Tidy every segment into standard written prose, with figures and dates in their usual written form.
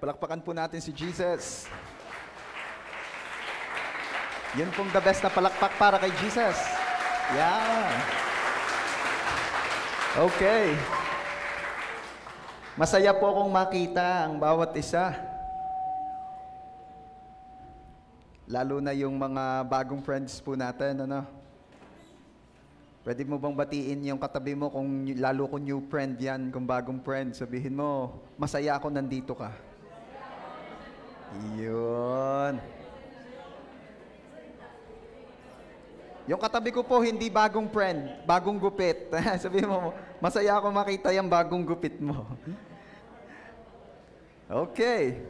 Palakpakan po natin si Jesus. Yun pong the best na palakpak para kay Jesus. Yeah. Okay. Masaya po akong makita ang bawat isa. Lalo na yung mga bagong friends po natin, ano? Pwede mo bang batiin yung katabi mo kung lalo kung new friend yan, kung bagong friend, sabihin mo, masaya ako nandito ka. Yun. Yung katabi ko po, hindi bagong friend, bagong gupit. Sabihin mo, masaya ako makita yung bagong gupit mo. Okay.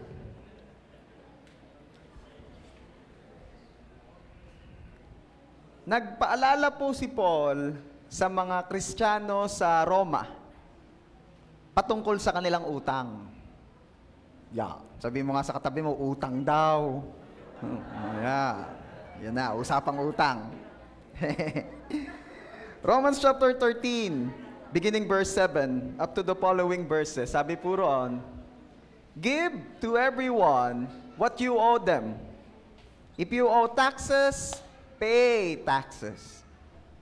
Nagpaalala po si Paul sa mga Kristiyano sa Roma patungkol sa kanilang utang. Yeah. Sabi mo nga sa katabi mo, utang daw. Yeah. Yan na, usapang utang. Romans chapter 13, beginning verse 7, up to the following verses. Sabi po roon, give to everyone what you owe them. If you owe taxes, pay taxes.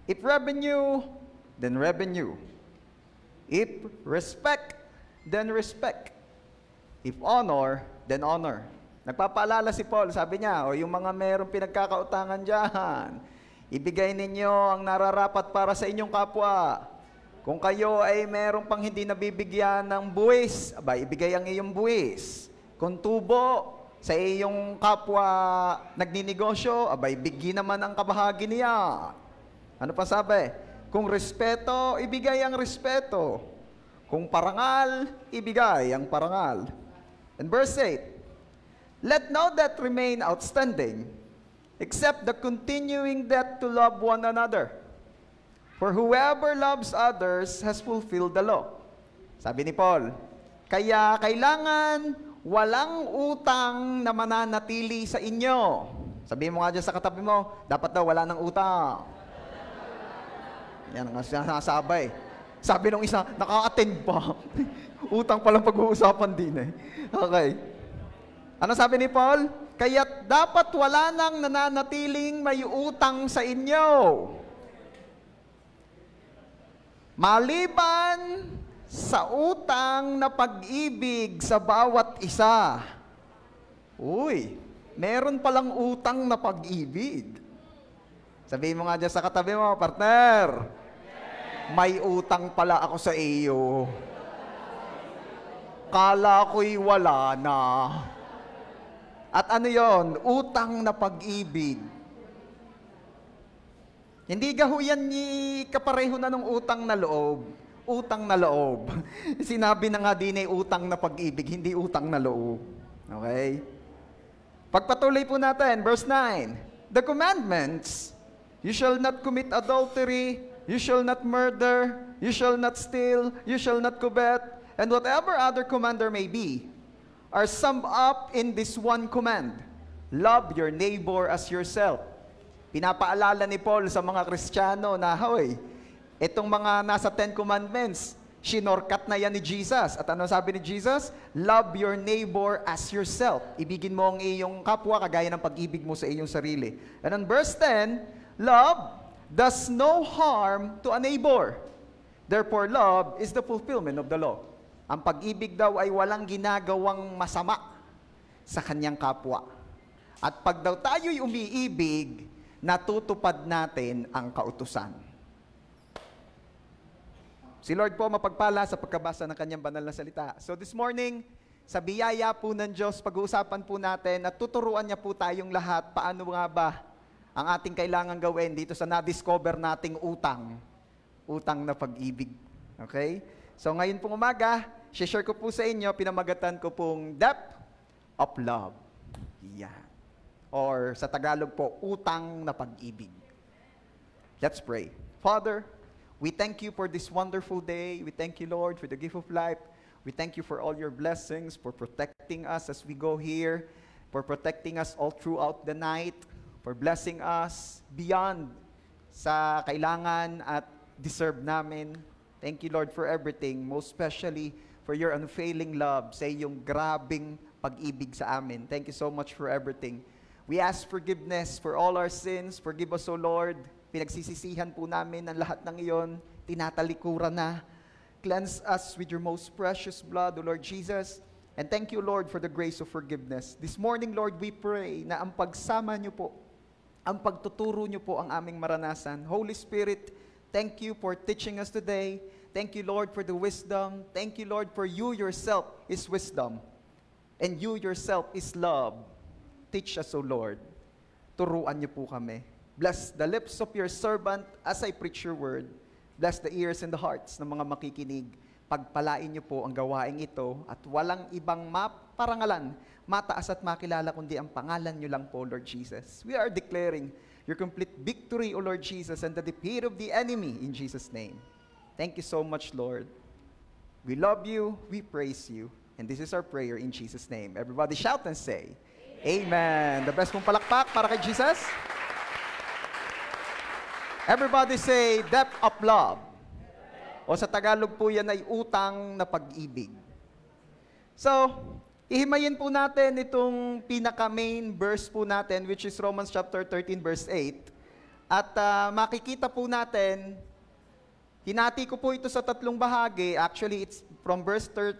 If revenue, then revenue. If respect, then respect. If honor, then honor. Nagpapaalala si Paul, sabi niya, o yung mga merong pinagkakautangan dyan, ibigay ninyo ang nararapat para sa inyong kapwa. Kung kayo ay merong pang hindi nabibigyan ng buwis, aba, ibigay ang iyong buwis. Kung tubo sa iyong kapwa nagninegosyo, aba, ibigay naman ang kabahagi niya. Ano pa sabi? Kung respeto, ibigay ang respeto. Kung parangal, ibigay ang parangal. And verse 8, let no debt remain outstanding, except the continuing debt to love one another. For whoever loves others has fulfilled the law. Sabi ni Paul, kaya kailangan walang utang na mananatili sa inyo. Sabi mo nga dyan sa katabi mo, dapat daw wala ng utang. Yan ang sinasabay. Sabi nung isa, naka-attend pa. Utang palang pag-uusapan din eh. Okay. Ano sabi ni Paul? Kaya't dapat wala nang nananatiling may utang sa inyo. Maliban sa utang na pag-ibig sa bawat isa. Uy, meron palang utang na pag-ibig. Sabihin mo nga dyan sa katabi mo, partner, may utang pala ako sa iyo. Kala ko'y wala na. At ano yon? Utang na pag-ibig. Hindi gahuyan ni kapareho na ng utang na loob. Utang na loob. Sinabi na nga din ay utang na pag-ibig, hindi utang na loob. Okay? Pagpatuloy po natin, verse 9. The commandments, you shall not commit adultery, you shall not murder, you shall not steal, you shall not covet, and whatever other command there may be, are summed up in this one command. Love your neighbor as yourself. Pinapaalala ni Paul sa mga Kristiyano na, hoy, itong mga nasa 10 Commandments, shinorkat na yan ni Jesus. At ano sabi ni Jesus? Love your neighbor as yourself. Ibigin mo ang iyong kapwa kagaya ng pag-ibig mo sa iyong sarili. And on verse 10, love does no harm to a neighbor. Therefore, love is the fulfillment of the law. Ang pag-ibig daw ay walang ginagawang masama sa kanyang kapwa. At pag daw tayo'y umiibig, natutupad natin ang kautusan. Si Lord po mapagpala sa pagkabasa ng kanyang banal na salita. So this morning, sa biyaya po ng Diyos, pag-uusapan po natin at tuturuan niya po tayong lahat paano nga ba ang ating kailangan gawin dito sa na-discover nating utang. Utang na pag-ibig. Okay? So ngayon pong umaga, share ko po sa inyo, pinamagatan ko pong depth of love. Yan. Or sa Tagalog po, utang na pag-ibig. Let's pray. Father, we thank you for this wonderful day. We thank you, Lord, for the gift of life. We thank you for all your blessings, for protecting us as we go here, for protecting us all throughout the night, for blessing us beyond sa kailangan at deserve namin. Thank you, Lord, for everything, most especially for your unfailing love sa iyong grabing pag-ibig sa amin. Thank you so much for everything. We ask forgiveness for all our sins. Forgive us, O Lord. Pinagsisisihan po namin ang lahat ng iyon. Tinatalikuran na. Cleanse us with your most precious blood, O Lord Jesus. And thank you, Lord, for the grace of forgiveness. This morning, Lord, we pray na ang pagsama niyo po, ang pagtuturo niyo po ang aming maranasan. Holy Spirit, thank you for teaching us today. Thank you, Lord, for the wisdom. Thank you, Lord, for you yourself is wisdom. And you yourself is love. Teach us, O Lord. Turuan niyo po kami. Bless the lips of your servant as I preach your word. Bless the ears and the hearts ng mga makikinig. Pagpalain niyo po ang gawaing ito at walang ibang parangalan, mataas at makilala kundi ang pangalan niyo lang po, Lord Jesus. We are declaring your complete victory, O Lord Jesus, and the defeat of the enemy in Jesus' name. Thank you so much, Lord. We love you, we praise you, and this is our prayer in Jesus' name. Everybody shout and say, Amen. The best mong palakpak para kay Jesus. Everybody say, depth of love. O sa Tagalog po yan ay utang na pag-ibig. So, ihimayin po natin itong pinaka-main verse po natin, which is Romans chapter 13, verse 8. At makikita po natin, hinati ko po ito sa tatlong bahagi. Actually, it's from verse 8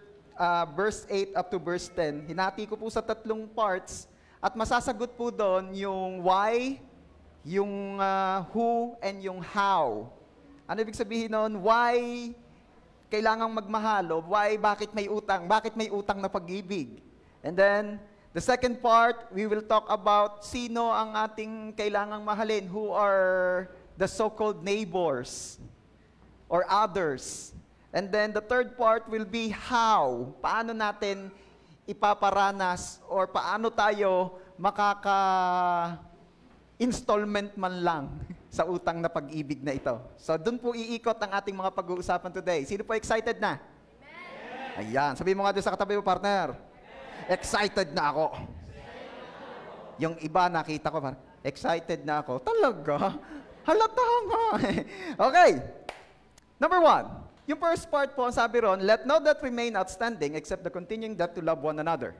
up to verse 10. Hinati ko po sa tatlong parts. At masasagot po doon yung why, yung who, and yung how. Ano ibig sabihin nun? Why kailangang magmahal? O why, bakit may utang? Bakit may utang na pag-ibig? And then, the second part, we will talk about sino ang ating kailangang mahalin, who are the so-called neighbors or others. And then, the third part will be how. Paano natin ipaparanas or paano tayo makaka-installment man lang sa utang na pag-ibig na ito. So, doon po iikot ang ating mga pag-uusapan today. Sino po excited na? Amen. Ayan. Sabihin mo nga doon sa katabi mo, partner. Amen. Excited na ako. Yung iba nakita ko, excited na ako. Talaga? Halata nga. Okay. Number 1. Yung first part po, sabi ron, let no debt remain outstanding except the continuing debt to love one another.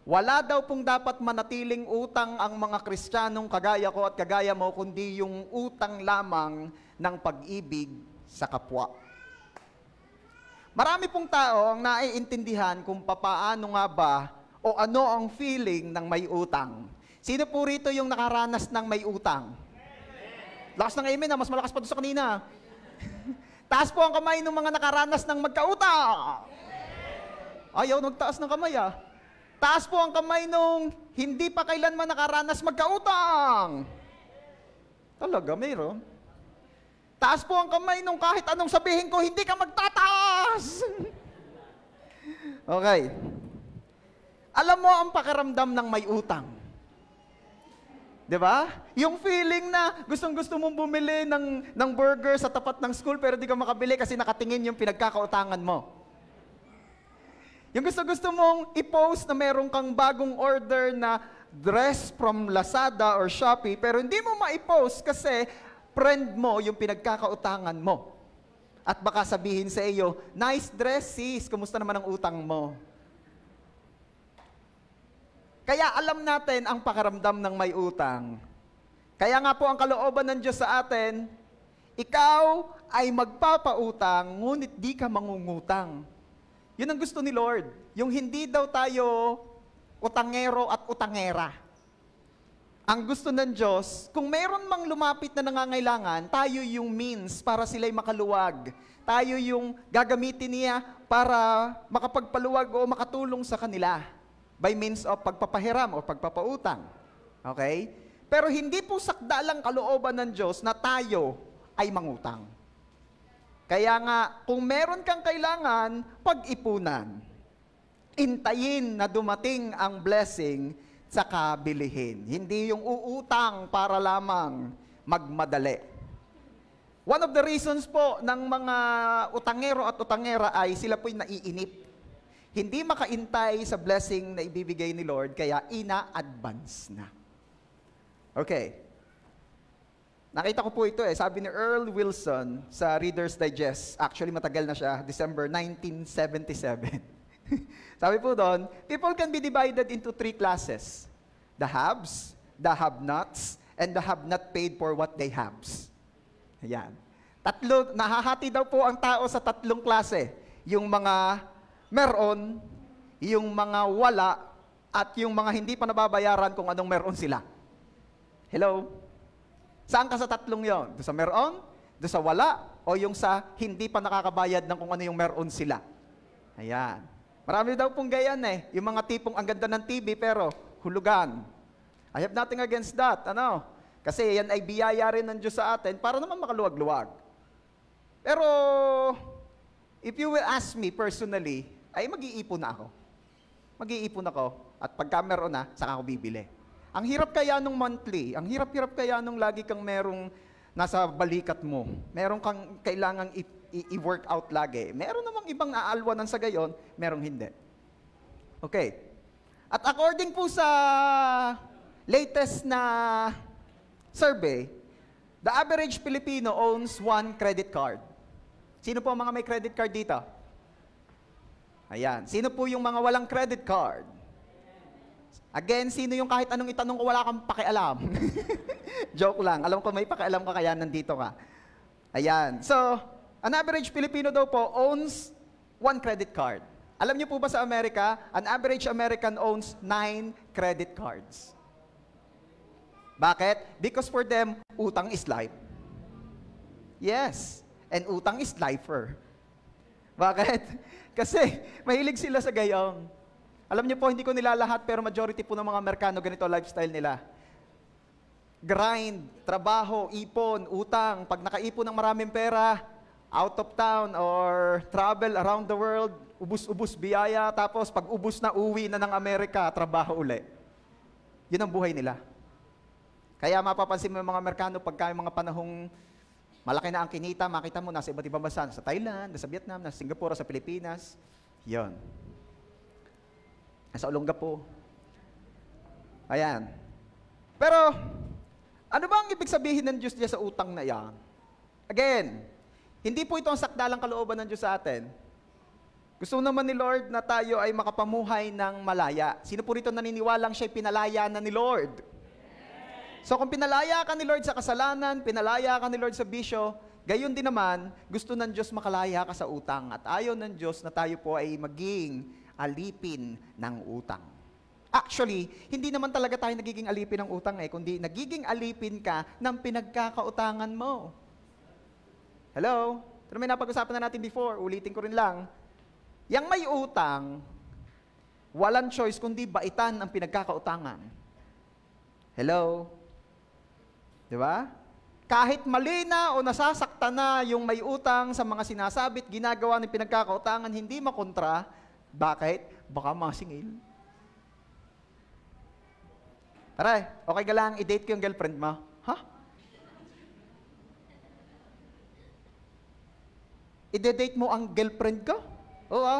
Wala daw pong dapat manatiling utang ang mga Kristiyanong kagaya ko at kagaya mo, kundi yung utang lamang ng pag-ibig sa kapwa. Marami pong tao ang naiintindihan kung papaano nga ba o ano ang feeling ng may utang. Sino po rito yung nakaranas ng may utang? Lakas ng amen, mas malakas pa doon sa kanina. Taas po ang kamay ng mga nakaranas ng magkautang. Ayaw, nagtaas ng kamay ah. Taas po ang kamay nung hindi pa kailanman nakaranas magkautang. Talaga, mayroon. Taas po ang kamay nung kahit anong sabihin ko, hindi ka magtataas. Okay. Alam mo ang pakiramdam ng may utang. Diba? Yung feeling na gustong-gusto mong bumili ng burger sa tapat ng school pero di ka makabili kasi nakatingin yung pinagkakautangan mo. Yung gusto-gusto mong i-post na meron kang bagong order na dress from Lazada or Shopee, pero hindi mo ma-post kasi friend mo yung pinagkakautangan mo. At baka sabihin sa iyo, nice dress sis, kumusta naman ang utang mo? Kaya alam natin ang pakiramdam ng may utang. Kaya nga po ang kalooban ng Diyos sa atin, ikaw ay magpapautang, ngunit di ka mangungutang. Yun ang gusto ni Lord. Yung hindi daw tayo utangero at utangera. Ang gusto ng Diyos, kung meron mang lumapit na nangangailangan, tayo yung means para sila'y makaluwag. Tayo yung gagamitin niya para makapagpaluwag o makatulong sa kanila by means of pagpapahiram o pagpapautang. Okay? Pero hindi po sakdalang kalooban ng Diyos na tayo ay mangutang. Kaya nga, kung meron kang kailangan, pag-ipunan. Intayin na dumating ang blessing sa kabilihin. Hindi yung uutang para lamang magmadali. One of the reasons po ng mga utangero at utangera ay sila po'y naiinip. Hindi makaintay sa blessing na ibibigay ni Lord, kaya ina-advance na. Okay. Nakita ko po ito sabi ni Earl Wilson sa Reader's Digest. Actually, matagal na siya, December 1977. Sabi po doon, people can be divided into 3 classes. The haves, the have-nots, and the have not paid for what they haves. Ayan. Nahahati daw po ang tao sa 3 klase. Yung mga meron, yung mga wala, at yung mga hindi pa nababayaran kung anong meron sila. Hello? Saan ka sa 3 yon? Doon sa meron, doon sa wala, o yung sa hindi pa nakakabayad ng kung ano yung meron sila. Ayan. Marami daw pong gayan eh. Yung mga tipong ang ganda ng TV pero hulugan. I have nothing against that. Ano? Kasi yan ay biyaya rin ng Diyos sa atin para naman makaluwag-luwag. Pero, if you will ask me personally, ay mag-iipon na ako. Mag-iipon ako. At pagka meron na, saka ako bibili. Ang hirap kaya nung monthly, ang hirap-hirap kaya nung lagi kang merong nasa balikat mo. Meron kang kailangang i-work out lagi. Meron namang ibang naaalwanan sa gayon, merong hindi. Okay. At according po sa latest na survey, the average Filipino owns 1 credit card. Sino po ang mga may credit card dito? Ayan. Sino po yung mga walang credit card? Again, sino yung kahit anong itanong ko wala kang pakialam? Joke lang. Alam ko may pakialam ka kaya nandito ka. Ayan. So, an average Filipino daw po owns 1 credit card. Alam niyo po ba sa Amerika, an average American owns 9 credit cards. Bakit? Because for them, utang is life. Yes. And utang is lifer. Bakit? Kasi mahilig sila sa gayong. Alam niyo po, hindi ko nilalahat, pero majority po ng mga Amerikano, ganito lifestyle nila. Grind, trabaho, ipon, utang. Pag nakaipon ng maraming pera, out of town or travel around the world, ubus-ubus biyaya, tapos pag ubus na, uwi na ng Amerika, trabaho uli. Yun ang buhay nila. Kaya mapapansin mo yung mga Amerikano, pagka yung mga panahong malaki na ang kinita, makita mo, nasa iba't ibang bansa, nasa Thailand, nasa Vietnam, nasa Singapore, sa Pilipinas. Yun. Nasa Olongapo. Ayan. Pero, ano ba ang ibig sabihin ng Diyos diya sa utang na yan? Again, hindi po ito ang sakdalang kalooban ng Diyos sa atin. Gusto naman ni Lord na tayo ay makapamuhay ng malaya. Sino po rito naniniwalang siya'y pinalaya na ni Lord? So kung pinalaya ka ni Lord sa kasalanan, pinalaya ka ni Lord sa bisyo, gayon din naman, gusto ng Diyos makalaya ka sa utang. At ayaw ng Diyos na tayo po ay maging alipin ng utang. Actually, hindi naman talaga tayo nagiging alipin ng utang kundi nagiging alipin ka ng pinagkakautangan mo. Hello? Pero may napag-usapan na natin before, ulitin ko rin lang. Yang may utang, walang choice kundi baitan ang pinagkakautangan. Hello? Di ba? Kahit mali na o nasasakta na yung may utang sa mga sinasabit, ginagawa ng pinagkakautangan, hindi makontra. Bakit? Baka masingil. Aray, okay ka lang, i-date ko yung girlfriend mo. Ha? I-date mo ang girlfriend ko? Oo.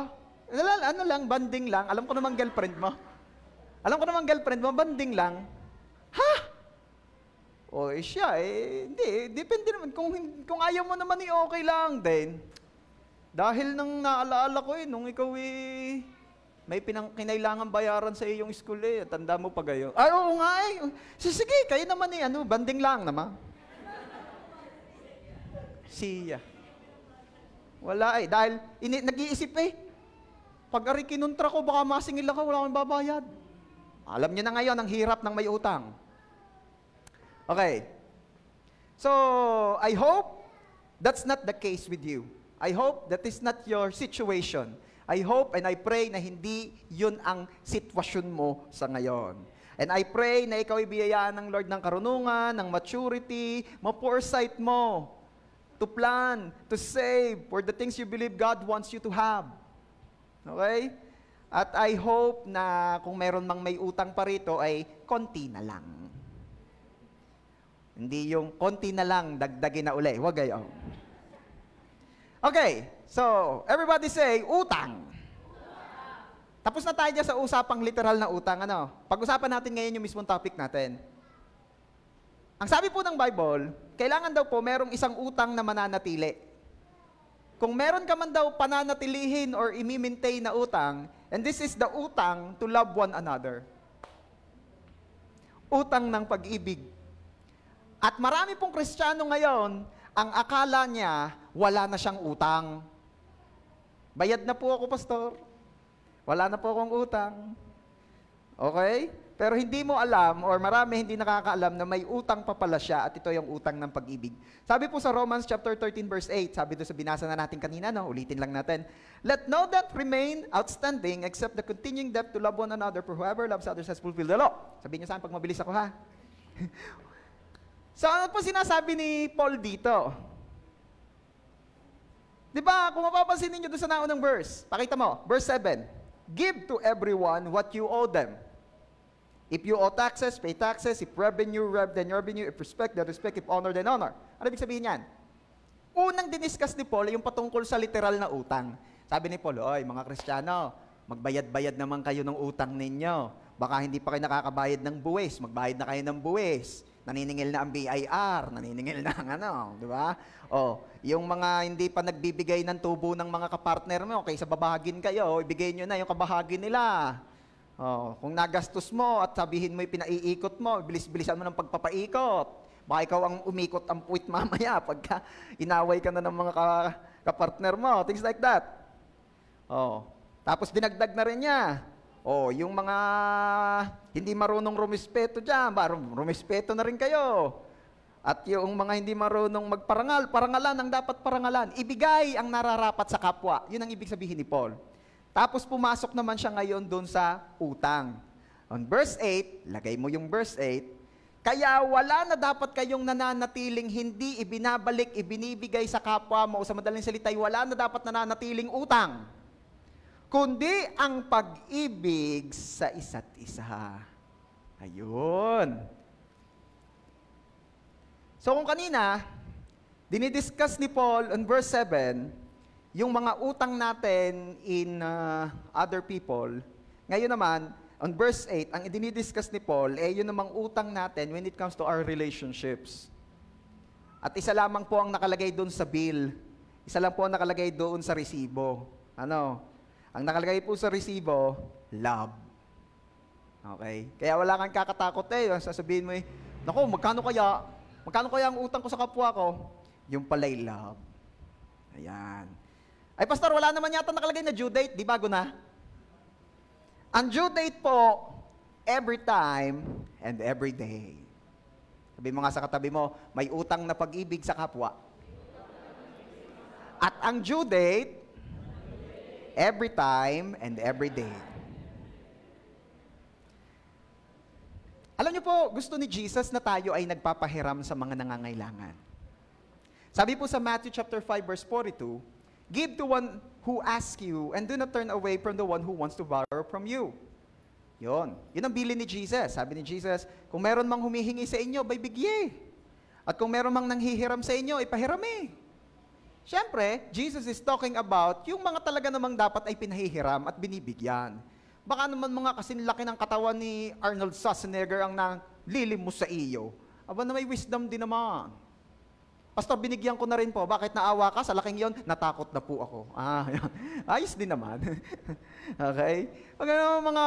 Ano lang, banding lang. Alam ko namang girlfriend mo. Banding lang. Ha? O siya, hindi. Depende naman. Kung ayaw mo naman, okay lang din. Dahil nang naalaala ko nung ikaw may kinailangan bayaran sa iyong school tanda mo pa gayo. Ay, oo nga sige, kayo naman banding lang naman. Siya. Wala dahil nag-iisip pag kinuntra ko, baka masingil ako, wala akong babayad. Alam niyo na ngayon, ang hirap ng may utang. Okay. So, I hope that's not the case with you. I hope that is not your situation. I hope and I pray na hindi yun ang sitwasyon mo sa ngayon. And I pray na ikaw ibiyayaan ng Lord ng karunungan, ng maturity, ma-foresight mo to plan, to save for the things you believe God wants you to have. Okay? At I hope na kung meron mang may utang pa rito ay konti na lang. Hindi yung konti na lang, dagdagin na uli. Huwag gayon. Okay, so everybody say, utang. Tapos na tayo dyan sa usapang literal na utang. Pag-usapan natin ngayon yung mismong topic natin. Ang sabi po ng Bible, kailangan daw po merong isang utang na mananatili. kung meron ka man daw pananatilihin or i-maintain na utang, and this is the utang to love one another. Utang ng pag-ibig. At marami pong Kristiyano ngayon, ang akala niya, wala na siyang utang. Bayad na po ako, pastor. Wala na po akong utang. Okay? Pero hindi mo alam, or marami hindi nakakaalam na may utang pa pala siya, at ito yung utang ng pag-ibig. Sabi po sa Romans chapter 13 verse 8, sabi doon sa binasa na natin kanina, no? Ulitin lang natin. Let no debt remain outstanding except the continuing debt to love one another, for whoever loves others has fulfilled the law. Sabihin niyo saan pag mabilis ako, ha? So ano po sinasabi ni Paul dito? Di ba, kung mapapansin ninyo doon sa naunang verse, pakita mo, verse 7, give to everyone what you owe them. If you owe taxes, pay taxes. If revenue, then revenue. If respect, then respect. If honor, then honor. Ano ibig sabihin yan? Unang diniscuss ni Paul yung patungkol sa literal na utang. Sabi ni Paul, oy, mga Kristiyano, magbayad-bayad naman kayo ng utang ninyo. Baka hindi pa kayo nakakabayad ng buwis. Magbayad na kayo ng buwis. Naniningil na ang BIR. Naniningil na ang ano, di ba? O, yung mga hindi pa nagbibigay ng tubo ng mga kapartner mo, kaysa babahagin kayo, ibigay nyo na yung kabahagi nila. Oh, kung nagastos mo at sabihin mo yung pinaiikot mo, bilis-bilisan mo ng pagpapaikot. Baka ikaw ang umikot ang puwit mamaya pagka inaway ka na ng mga kapartner mo. Things like that. Oh, tapos dinagdag na rin niya. Oh, yung mga hindi marunong rumispeto dyan, rumispeto na rin kayo. At yung mga hindi marunong magparangal, parangalan ang dapat parangalan. Ibigay ang nararapat sa kapwa. Yun ang ibig sabihin ni Paul. Tapos pumasok naman siya ngayon doon sa utang. On verse 8, lagay mo yung verse 8, kaya wala na dapat kayong nananatiling hindi ibinabalik, ibinibigay sa kapwa mo, o sa madaling salita, wala na dapat nananatiling utang, kundi ang pag-ibig sa isa't isa. Ayun. So kung kanina, dinidiscuss ni Paul on verse 7, yung mga utang natin in other people. Ngayon naman, on verse 8, ang dinidiscuss ni Paul, yun namang utang natin when it comes to our relationships. At isa lamang po ang nakalagay doon sa bill. Isa lang po ang nakalagay doon sa resibo. Ano? Ang nakalagay po sa resibo, love. Okay? Kaya wala kang kakatakot sasabihin mo naku, magkano kaya ang utang ko sa kapwa ko? Yung pala'y love. Ayan. Ay, pastor, wala naman yata nakalagay na due date, di bago na? Ang due date po, every time and every day. Sabi mo nga sa katabi mo, may utang na pag-ibig sa kapwa. At ang due date, every time and every day. Alam niyo po, gusto ni Jesus na tayo ay nagpapahiram sa mga nangangailangan. Sabi po sa Matthew chapter 5 verse 42, give to one who asks you, and do not turn away from the one who wants to borrow from you. Yun ang bilin ni Jesus. Sabi ni Jesus, kung meron mang humihingi sa inyo, bigye. At kung meron mang nanghihiram sa inyo, ipahirami. Siyempre, Jesus is talking about yung mga talaga namang dapat ay pinahihiram at binibigyan. Baka naman mga kasinlaki ng katawan ni Arnold Schwarzenegger ang nanglilim mo sa iyo. Aba na may wisdom din naman. Pastor, binigyan ko na rin po. Bakit naawa ka? Sa laking yon, natakot na po ako. Yun. Ayos din naman. Okay? Pag mga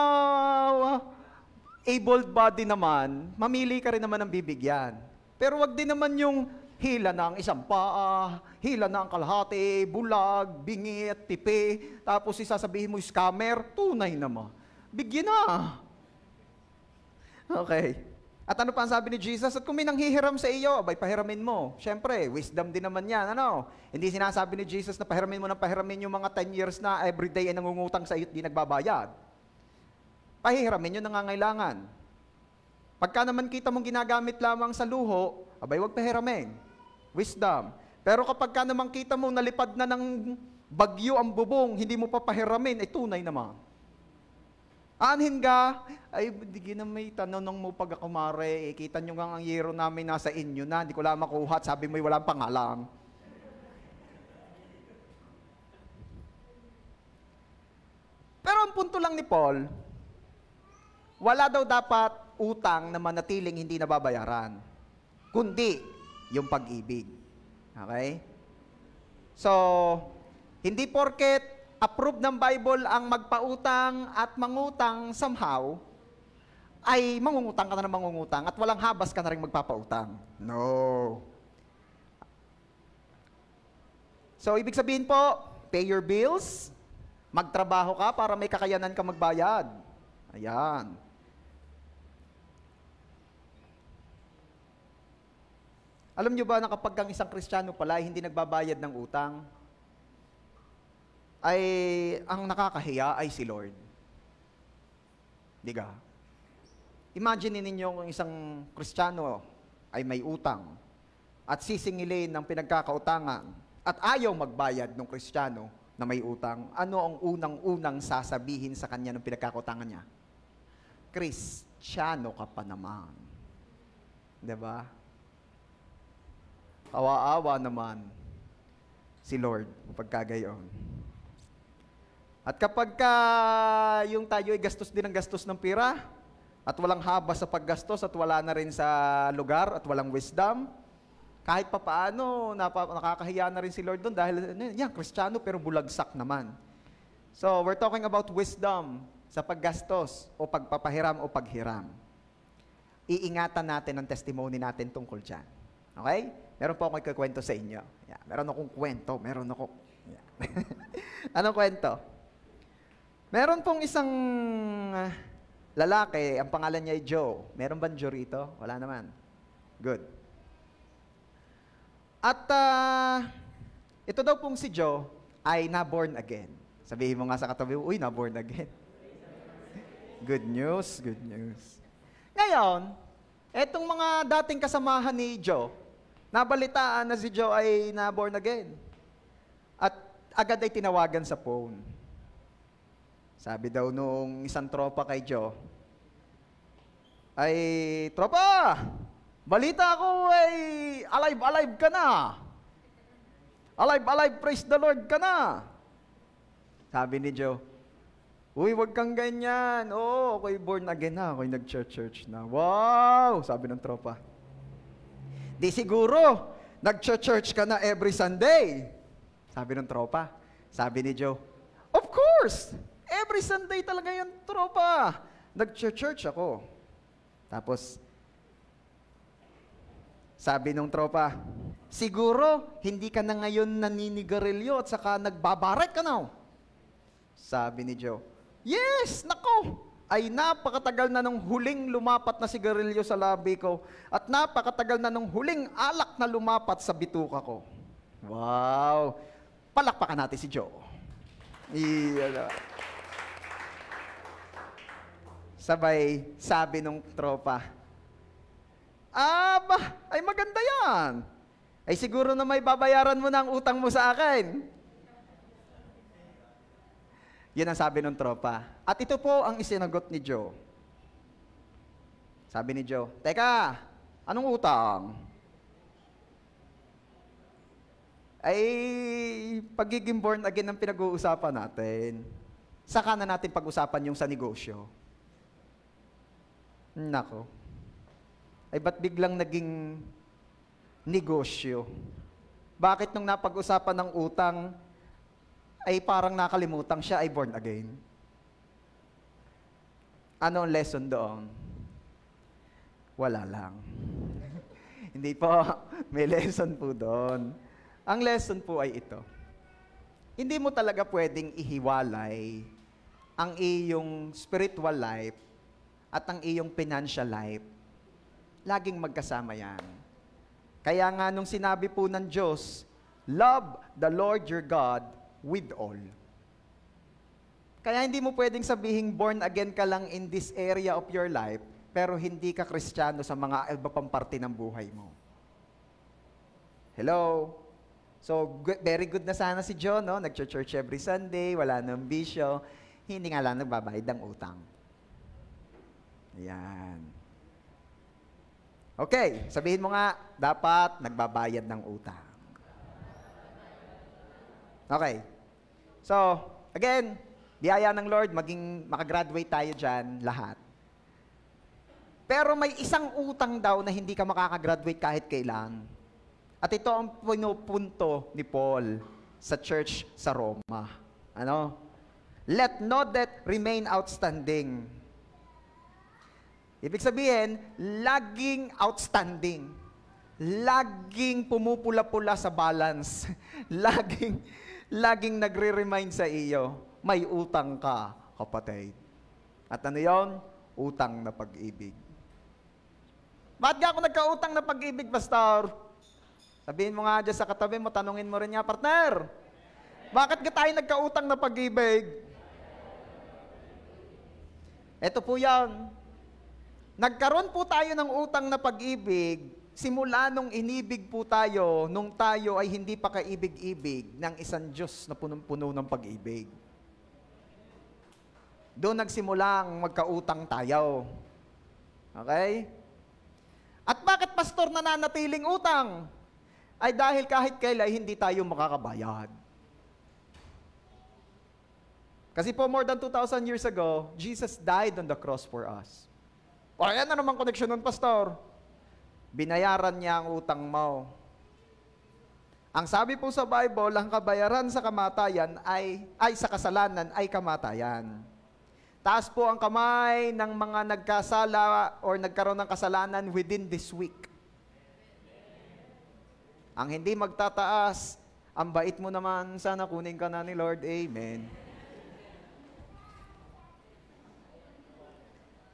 able body naman, mamili ka rin naman ng bibigyan. Pero wag din naman yung hila ng isang paa, hila ng kalahati, bulag, bingit, tipi, tapos isasabihin mo scammer, tunay naman. Bigyan na. Okay. At ano pa ang sabi ni Jesus? At kung may nanghihiram sa iyo, abay, pahiramin mo. Siyempre, wisdom din naman yan. Ano? Hindi sinasabi ni Jesus na pahiramin mo ng pahiramin yung mga 10 years na everyday ay nangungutang sa iyo at di nagbabayad. Pahihiramin yung nangangailangan. Pagka naman kita mong ginagamit lamang sa luho, abay, wag pahiramin. Wisdom. Pero kapag ka naman kita mo nalipad na ng bagyo ang bubong, hindi mo pa pahiramin, ay tunay naman. Aanhin ka, ay, hindi na may tanong mo pag ako mare, kita nyo nga ang yero namin nasa inyo na, hindi ko lang makuha at sabi mo'y walang pangalan. Pero ang punto lang ni Paul, wala daw dapat utang na manatiling hindi nababayaran, kundi yung pag-ibig. Okay? So, Hindi porket approved ng Bible ang magpautang at mangutang somehow, ay mangungutang ka na ng mangungutang at walang habas ka na rin magpapautang. No. So, ibig sabihin po, pay your bills, magtrabaho ka para may kakayanan ka magbayad. Ayan. Alam nyo ba na kapag ang isang Kristiyano pala hindi nagbabayad ng utang, ay ang nakakahiya ay si Lord. Diga? Imagine ninyo kung isang Kristiyano ay may utang at sisingilin ng pinagkakautangan at ayaw magbayad ng Kristiyano na may utang, ano ang unang-unang sasabihin sa kanya ng pinagkakautangan niya? Kristiyano ka pa naman. Diba? Kawa-awa naman si Lord pagkagayon. At kapag yung tayo ay gastos din ng gastos ng pira, at walang habas sa paggastos, at wala na rin sa lugar, at walang wisdom, kahit pa paano, nakakahiya na rin si Lord doon dahil, yan, Kristiyano pero bulagsak naman. So, we're talking about wisdom sa paggastos o pagpapahiram o paghiram. Iingatan natin ang testimony natin tungkol dyan. Okay? Meron po akong ikukwento sa inyo. Yeah. Meron akong kwento. Yeah. Anong kwento? Meron pong isang lalaki, ang pangalan niya ay Joe. Meron ba Joe rito? Wala naman. Good. At ito daw pong si Joe ay na-born again. Sabihin mo nga sa katabi, uy, na-born again. Good news, good news. Ngayon, etong mga dating kasamahan ni Joe, nabalitaan na si Joe ay na-born again. At agad ay tinawagan sa phone. Sabi daw nung isang tropa kay Joe, ay, tropa, balita ko ay alive ka na. Alive, praise the Lord ka na. Sabi ni Joe, uy, wag kang ganyan. Oo, ako'y born again na. Ako'y nag-church na. Wow! Sabi ng tropa. Di siguro, nag-church ka na every Sunday. Sabi ng tropa. Sabi ni Joe, of course! Every Sunday talaga yung tropa. Nag-church ako. Tapos, sabi ng tropa, siguro, hindi ka na ngayon naninigarilyo at saka nagbabaret ka na. Sabi ni Joe, yes, nako! Ay napakatagal na nung huling lumapat na sigarilyo sa labi ko at napakatagal na nung huling alak na lumapat sa bituka ko. Wow! Palakpakan natin si Joe. Iyan. Sabay, sabi nung tropa, ay maganda yan. Ay siguro na may babayaran mo na ang utang mo sa akin. Yan ang sabi ng tropa. At ito po ang isinagot ni Joe. Sabi ni Joe, teka, anong utang? Ay, pagiging born again ang pinag-uusapan natin. Saka na natin pag-usapan yung sa negosyo. Nako. Ay, ba't biglang naging negosyo? Bakit nung napag-usapan ng utang, ay parang nakalimutan siya ay born again? Ano ang lesson doon? Wala lang. Hindi po, may lesson po doon. Ang lesson po ay ito. Hindi mo talaga pwedeng ihiwalay ang iyong spiritual life at ang iyong financial life. Laging magkasama yan. Kaya nga nung sinabi po ng Diyos, love the Lord your God with all. Kaya hindi mo pwedeng sabihing born again ka lang in this area of your life, pero hindi ka Kristiyano sa mga iba pang parte ng buhay mo. Hello? So, very good na sana si John, no? Nag-church every Sunday, wala nang bisyo, hindi nga lang nagbabayad ng utang. Ayan. Okay, sabihin mo nga, dapat nagbabayad ng utang. Okay. So, again, biyaya ng Lord, makagraduate tayo dyan, lahat. Pero may isang utang daw na hindi ka makakagraduate kahit kailan. At ito ang pinupunto ni Paul sa church sa Roma. Ano? Let no debt remain outstanding. Ibig sabihin, laging outstanding. Laging pumupula-pula sa balance. laging nagre-remind sa iyo, may utang ka, kapatid. At ano yon? Utang na pag-ibig. Bakit nga ako nagkautang na pag-ibig, Pastor? Sabihin mo nga dyan sa katabi mo, tanungin mo rin nga, partner. Bakit ka tayo nagkautang na pag-ibig? Ito po yan. Nagkaroon po tayo ng utang na pag-ibig simula nung inibig po tayo, nung tayo ay hindi pa kaibig-ibig ng isang Diyos na punong-puno ng pag-ibig. Doon nagsimulang magkautang tayo. Okay? At bakit, Pastor, nananatiling utang? Ay dahil kahit kailan hindi tayo makakabayad. Kasi po more than 2,000 years ago, Jesus died on the cross for us. O ayan na naman connection nun, Pastor. Binayaran niya ang utang mo. Ang sabi po sa Bible, ang kabayaran sa kamatayan ay sa kasalanan ay kamatayan. Taas po ang kamay ng mga nagkasala or nagkaroon ng kasalanan within this week. Ang hindi magtataas, ang bait mo naman, sana kunin ka na ni Lord. Amen.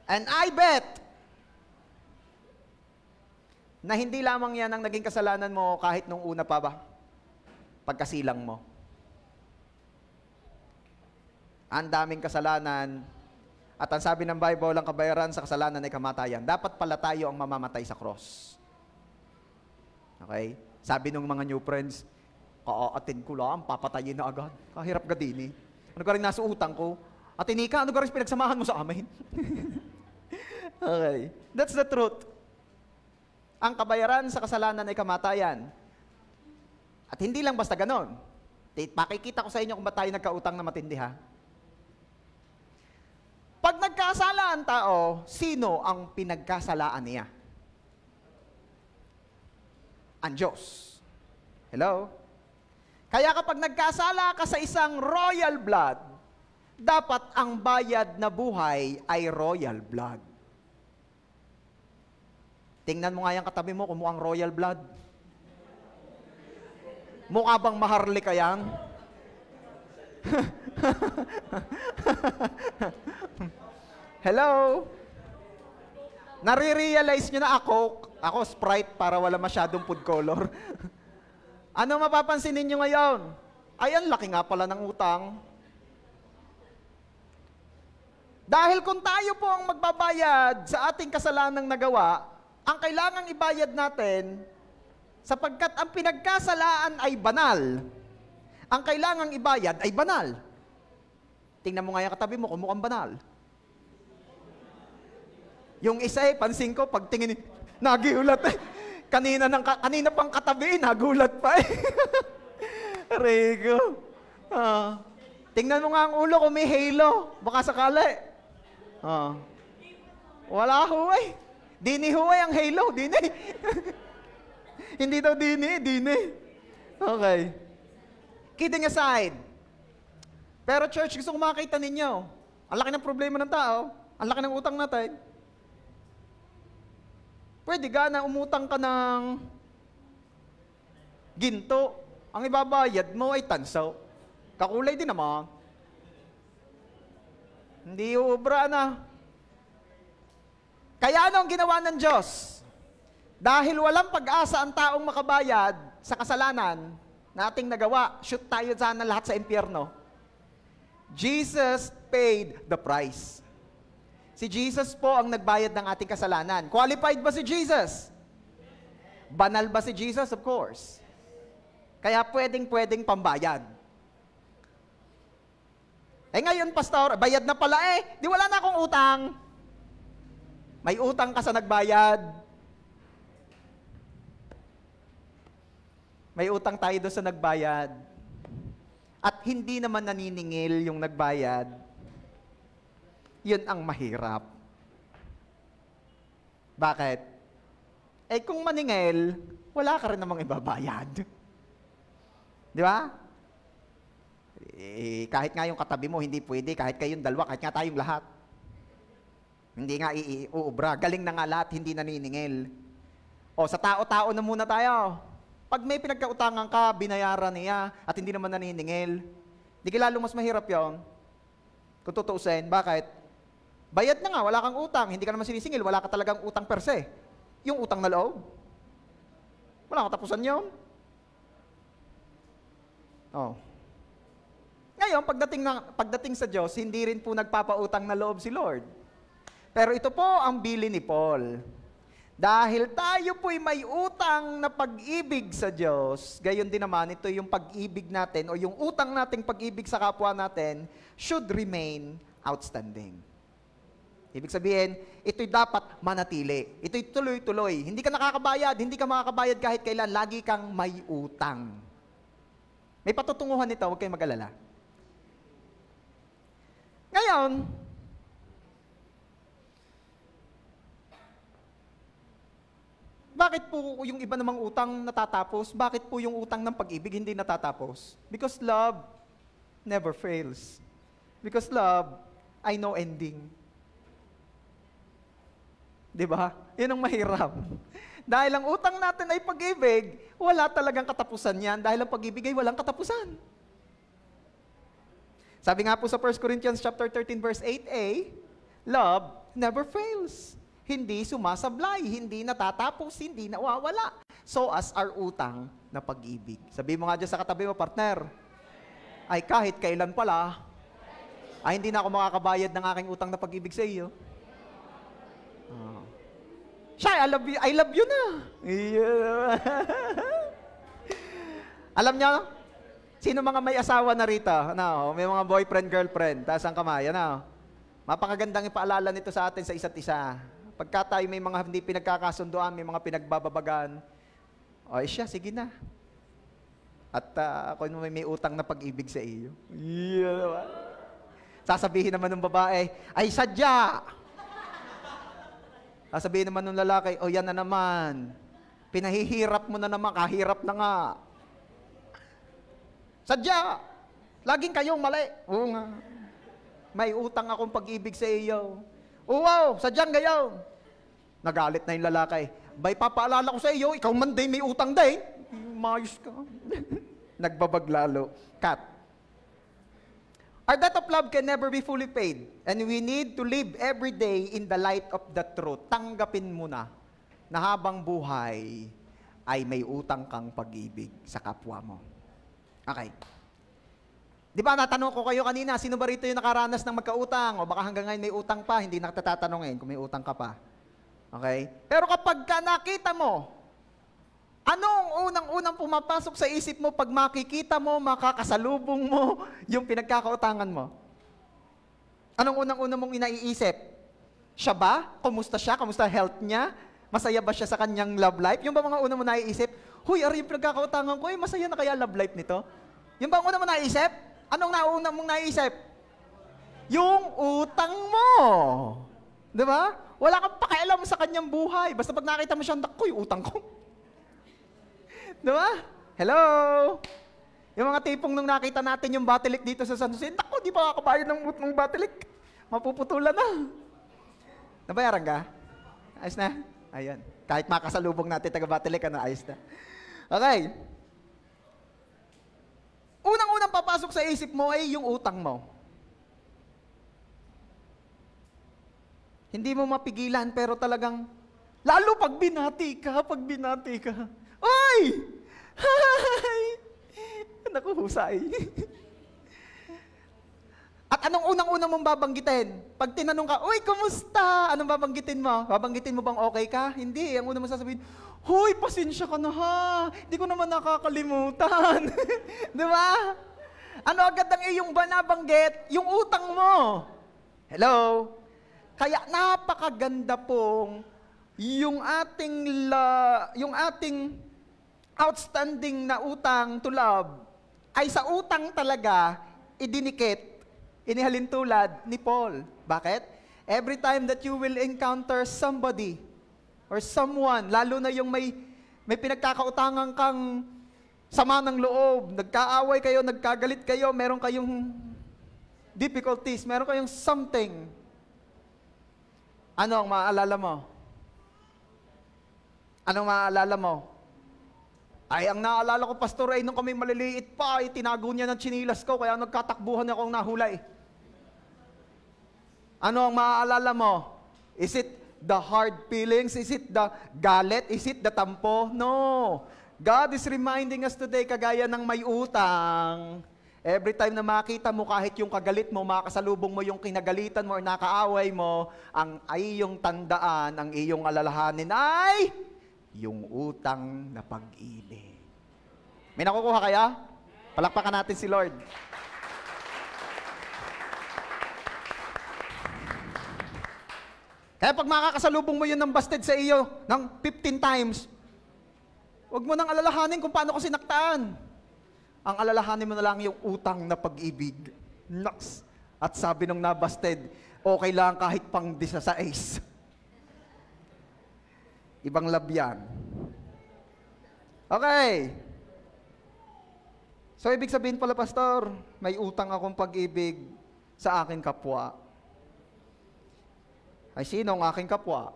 And I bet na hindi lamang yan ang naging kasalanan mo kahit nung una pa ba? Pagkasilang mo. Ang daming kasalanan. At ang sabi ng Bible, ang kabayaran sa kasalanan ay kamatayan. Dapat pala tayo ang mamamatay sa cross. Okay? Sabi ng mga new friends, kaatin ko lang, papatayin na agad. Kahirap ka din eh. Ano ka rin nasa utang ko? Atinika, ano ka rin pinagsamahan mo sa amin? Okay. That's the truth. Ang kabayaran sa kasalanan ay kamatayan. At hindi lang basta ganon. Pakikita ko sa inyo kung ba tayo nagkautang na matindi, ha? Pag nagkasala ang tao, sino ang pinagkasalaan niya? Ang Diyos. Hello? Kaya kapag nagkasala ka sa isang royal blood, dapat ang bayad na buhay ay royal blood. Tingnan mo nga yung katabi mo kung mukhang royal blood. Mukha bang maharlika yan? Hello? Nare-realize nyo na ako Sprite para wala masyadong food color. Ano mapapansin ninyo ngayon? Ay, ang laki nga pala ng utang. Dahil kung tayo po ang magbabayad sa ating kasalanang nagawa, ang kailangang ibayad natin, sapagkat ang pinagkasalaan ay banal, ang kailangang ibayad ay banal. Tingnan mo nga yung katabi mo kung mukhang banal. Yung isa pansin ko, pag tingin, nagulat eh. Kanina pang katabi, nagulat pa eh. Rigo. Tingnan mo nga ang ulo kung may halo. Baka sakali. Wala ho eh. Dini ho ang halo. Dini. Hindi daw dini. Okay. Kidding aside. Pero church, gusto ko makita ninyo. Ang laki ng problema ng tao. Ang laki ng utang natin. Pwede ka na umutang ka ng ginto. Ang ibabayad mo ay tansaw. Kakulay din naman. Hindi ubra na. Kaya ano ang ginawa ng Diyos? Dahil walang pag-asa ang taong makabayad sa kasalanan na ating nagawa, shoot tayo sana lahat sa impyerno. Jesus paid the price. Si Jesus po ang nagbayad ng ating kasalanan. Qualified ba si Jesus? Banal ba si Jesus? Of course. Kaya pwedeng pambayad. Ngayon, Pastor, bayad na pala eh. Di wala na akong utang. May utang ka sa nagbayad. May utang tayo doon sa nagbayad. At hindi naman naniningil yung nagbayad. Yun ang mahirap. Bakit? Kung maningil, wala ka rin namang ibabayad. Di ba? kahit nga yung katabi mo, hindi pwede. Kahit kayong dalawa, kahit nga tayong lahat. Hindi nga uubra. Galing na nga lahat, hindi naniningil. O, sa tao-tao na muna tayo. Pag may pinagkautangan ka, binayaran niya, at hindi naman naniningil. Di ka lalo mas mahirap yon. Kung tutuusin, bakit? Bayad na nga, wala kang utang. Hindi ka naman sinisingil, wala ka talagang utang per se. Yung utang na loob. Wala katapusan yun. Oh. Ngayon, pagdating sa Diyos, hindi rin po nagpapautang na loob si Lord. Pero ito po ang bilin ni Paul. Dahil tayo po'y may utang na pag-ibig sa Diyos, gayon din naman, ito yung pag-ibig natin o yung utang nating pag-ibig sa kapwa natin should remain outstanding. Ibig sabihin, ito'y dapat manatili. Ito'y tuloy-tuloy. Hindi ka nakakabayad, hindi ka makakabayad kahit kailan, lagi kang may utang. May patutunguhan nito, huwag kayong mag-alala. Ngayon, bakit po yung iba namang utang natatapos? Bakit po yung utang ng pag-ibig hindi natatapos? Because love never fails. Because love, I know ending. Diba? Yun ang mahirap. Dahil ang utang natin ay pag-ibig, wala talagang katapusan yan. Dahil ang pag-ibig ay walang katapusan. Sabi nga po sa 1 Corinthians chapter 13 verse 8a, love never fails. Hindi sumasablay, hindi natatapos, hindi nawawala. So as our utang na pag-ibig. Sabi mo nga dyan sa katabi mo, partner, ay kahit kailan pala, ay hindi na ako makakabayad ng aking utang na pag-ibig sa iyo. Oh. Siya, I love you na. Yeah. Alam niyo, sino mga may asawa na rito? Ano, may mga boyfriend, girlfriend, taas ang kamay. Ano? Mapakagandang ipaalala nito sa atin sa isa't isa. Pagka tayo may mga hindi pinagkakasunduan, may mga pinagbababagan, o siya, sige na. At ako may utang na pag-ibig sa iyo. Yeah. Sasabihin naman ng babae, ay sadya! Sasabihin naman ng lalaki, o yan na naman. Pinahihirap mo na naman, kahirap na nga. Sadya! Laging kayong mali. Oo nga. May utang akong pag-ibig sa iyo. Wow, sadyang gayaw. Nagalit na yung lalaki. Bay, papaalala ko sa iyo, ikaw man din may utang din. Mayos ka. Nagbabaglalo. Cut. Our debt of love can never be fully paid. And we need to live every day in the light of the truth. Tanggapin mo na habang buhay ay may utang kang pag-ibig sa kapwa mo. Okay. Di ba natanong ko kayo kanina, sino ba rito yung nakaranas ng magkautang? O baka hanggang ngayon may utang pa, hindi nakatatanongin kung may utang ka pa. Okay? Pero kapag ka nakita mo, anong unang-unang pumapasok sa isip mo pag makikita mo, makakasalubong mo yung pinagkakautangan mo? Anong unang-unang mong inaiisip? Siya ba? Kumusta siya? Kumusta health niya? Masaya ba siya sa kanyang love life? Yung ba mga unang mo naiisip? Huy, yung pinagkakautangan ko, masaya na kaya love life nito? Yung ba ang unang mo naiisip? Anong nauna mong naisip? Yung utang mo. Di ba? Wala kang pakialam sa kanyang buhay. Basta pag nakita mo siya, naku, yung utang ko. Di ba? Hello? Yung mga tipong nung nakita natin yung Batilik dito sa San Jose, naku, di pa kakabayad ng Batilik. Mapuputulan na. Nabayaran ka? Ayos na? Ayan. Kahit makasalubong natin taga Batilik, ayos na. Okay. Unang-unang papasok sa isip mo ay yung utang mo. Hindi mo mapigilan, pero talagang, lalo pag binati ka. Ay! Hi! Naku, husay. At anong unang-unang mong babanggitin? Pag tinanong ka, uy, kumusta? Anong babanggitin mo? Babanggitin mo bang okay ka? Hindi. Ang unang mo sasabihin, huy, pasensya ka na ha. Hindi ko naman nakakalimutan. Di ba? Ano agad ang iyong banabanggit? Yung utang mo. Hello? Kaya napakaganda pong yung ating outstanding na utang to love ay sa utang talaga inihalin tulad ni Paul. Bakit? Every time that you will encounter somebody or someone, lalo na yung may pinagkakautangan kang sama ng loob, nagkaaway kayo, nagkagalit kayo, meron kayong difficulties, meron kayong something. Ano ang maaalala mo? Anong maaalala mo? Ay, ang naalala ko, Pastor, ay nung kami maliliit pa, ay tinago niya ng tsinilas ko, kaya nagkatakbuhan akong nahulay. Ano ang maaalala mo? Is it the hard feelings? Is it the galit? Is it the tampo? No. God is reminding us today, kagaya ng may utang, every time na makita mo kahit yung kagalit mo, makasalubong mo yung kinagalitan mo or nakaaway mo, ang iyong tandaan, ang iyong alalahanin ay yung utang na pag-ibig. May nakukuha kaya? Palakpakan natin si Lord. Kaya pag makakasalubong mo yun ng busted sa iyo ng 15 times, huwag mo nang alalahanin kung paano ko sinaktaan. Ang alalahanin mo na lang yung utang na pag-ibig. Naks. At sabi nung nabusted, okay lang kahit pang 16. Ibang love yan. Okay. So, ibig sabihin pala, Pastor, may utang akong pag-ibig sa aking kapwa. Ay, sino ang aking kapwa?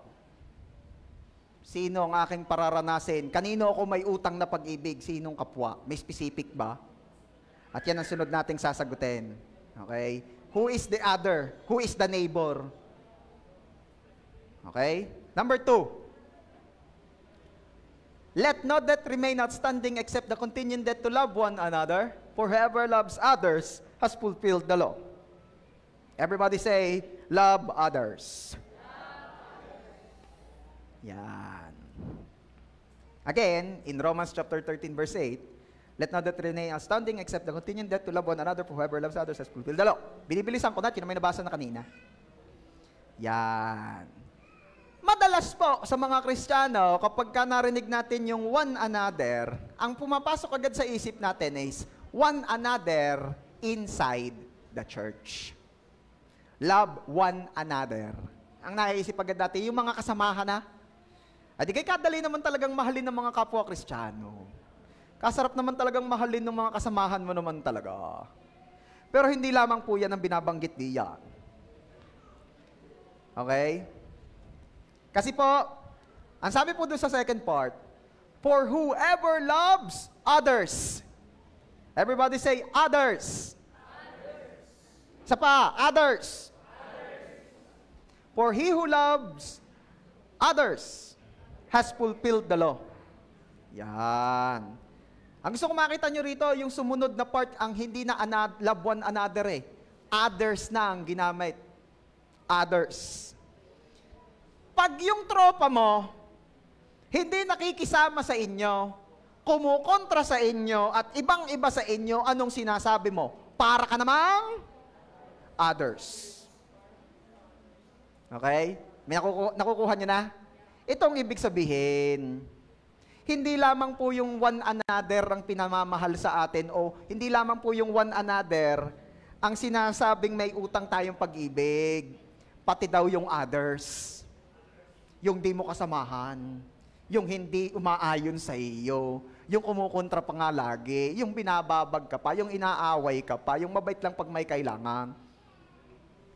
Sino ang aking pararanasin? Kanino ako may utang na pag-ibig? Sinong kapwa? May specific ba? At yan ang sunod nating sasagutin. Okay? Who is the other? Who is the neighbor? Okay? Number 2. Let no debt remain outstanding except the continuing debt to love one another, for whoever loves others has fulfilled the law. Everybody say, love others. Yan. Again, in Romans chapter 13, verse 8, let no debt remain outstanding except the continuing debt to love one another, for whoever loves others has fulfilled the law. Binibilisan ko na, yun na may nabasa na kanina. Yan. Madalas po sa mga Kristiyano, kapag ka narinig natin yung one another, ang pumapasok agad sa isip natin is one another inside the church. Love one another. Ang naiisip agad natin, yung mga kasamahan na, at di kay kadali naman talagang mahalin ng mga kapwa Kristiyano. Kasarap naman talagang mahalin ng mga kasamahan mo naman talaga. Pero hindi lamang po yan ang binabanggit diyan. Okay? Kasi po, ang sabi po doon sa second part, for whoever loves others. Everybody say, others. Isa pa, others. For he who loves others has fulfilled the law. Yan. Ang gusto ko makita nyo rito, yung sumunod na part, ang hindi na love one another eh. Others na ang ginamit. Others. Pag yung tropa mo, hindi nakikisama sa inyo, kumukontra sa inyo, at ibang-iba sa inyo, anong sinasabi mo? Para ka namang others. Okay? May nakukuha nyo na? Itong ibig sabihin, hindi lamang po yung one another ang pinamamahal sa atin, o hindi lamang po yung one another ang sinasabing may utang tayong pag-ibig, pati daw yung others. Yung di mo kasamahan, yung hindi umaayon sa iyo, yung kumukontra pa nga lagi, yung binababag ka pa, yung inaaway ka pa, yung mabait lang pag may kailangan.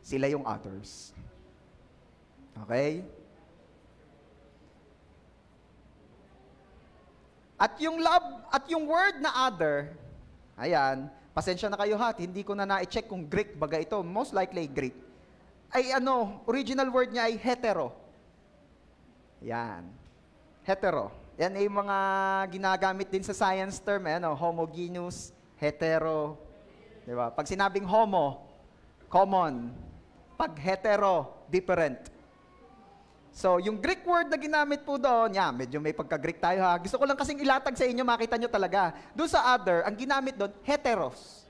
Sila yung others. Okay? At yung love, at yung word na other, ayan, pasensya na kayo ha, hindi ko na na-check kung Greek baga ito, most likely Greek. Ay original word niya ay hetero. Yan. Hetero. Yan ay mga ginagamit din sa science term, homogeneous, hetero. Diba? Pag sinabing homo, common. Pag hetero, different. So, yung Greek word na ginamit po doon, medyo may pagka-Greek tayo ha. Gusto ko lang kasing ilatag sa inyo, makita nyo talaga. Doon sa other, ang ginamit doon, heteros.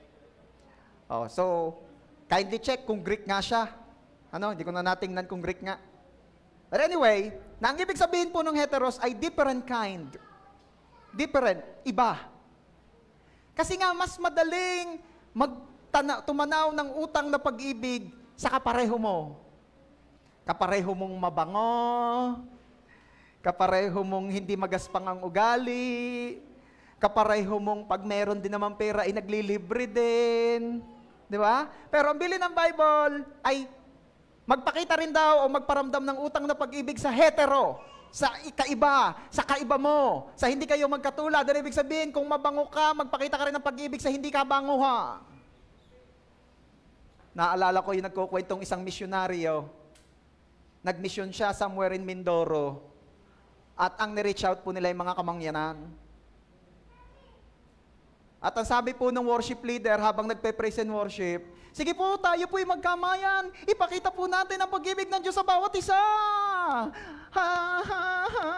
So, kindly check kung Greek nga siya. Hindi ko na natingnan kung Greek nga. But anyway, ang ibig sabihin po ng heteros ay different kind. Different, iba. Kasi nga, mas madaling tumanaw ng utang na pag-ibig sa kapareho mo. Kapareho mong mabango, kapareho mong hindi magaspang ang ugali, Kapareho mong pag meron din naman pera, ay naglilibre din. Di ba? Pero ang bilin ng Bible ay magpakita rin daw o magparamdam ng utang na pag-ibig sa hetero, sa ikaiba, sa kaiba mo, sa hindi kayo magkatulad. Ano ibig sabihin? Kung mabango ka, magpakita ka rin ng pag-ibig sa hindi ka bango ha. Naalala ko yung nagkukwentong isang misyonaryo. Nag-mission siya somewhere in Mindoro. At ang ni-reach out po nila yung mga kamangyanan. At ang sabi po ng worship leader habang nagpe-praise and worship, sige po, tayo po yung magkamayan. Ipakita po natin ang pag-ibig ng Diyos sa bawat isa. Ha, ha, ha.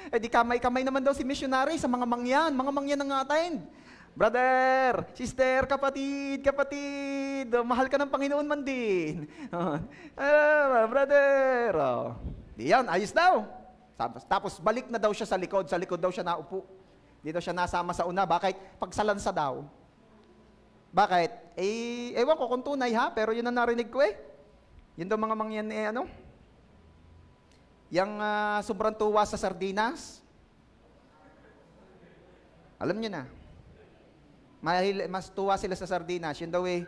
Eh di kamay-kamay naman daw si missionary sa mga mangyan ng atin. Brother, sister, kapatid, mahal ka ng Panginoon man din. Brother, diyan, ayos daw. Tapos balik na daw siya sa likod daw siya naupo. Dito siya nasama sa una. Bakit? Pagsalansa daw. Bakit? Eh, ewan ko kung tunay ha, pero yun ang narinig ko eh. Yun daw mga mangyan yung sobrang tuwa sa sardinas. Alam niyo na. Mas tuwa sila sa sardinas. Yun daw eh,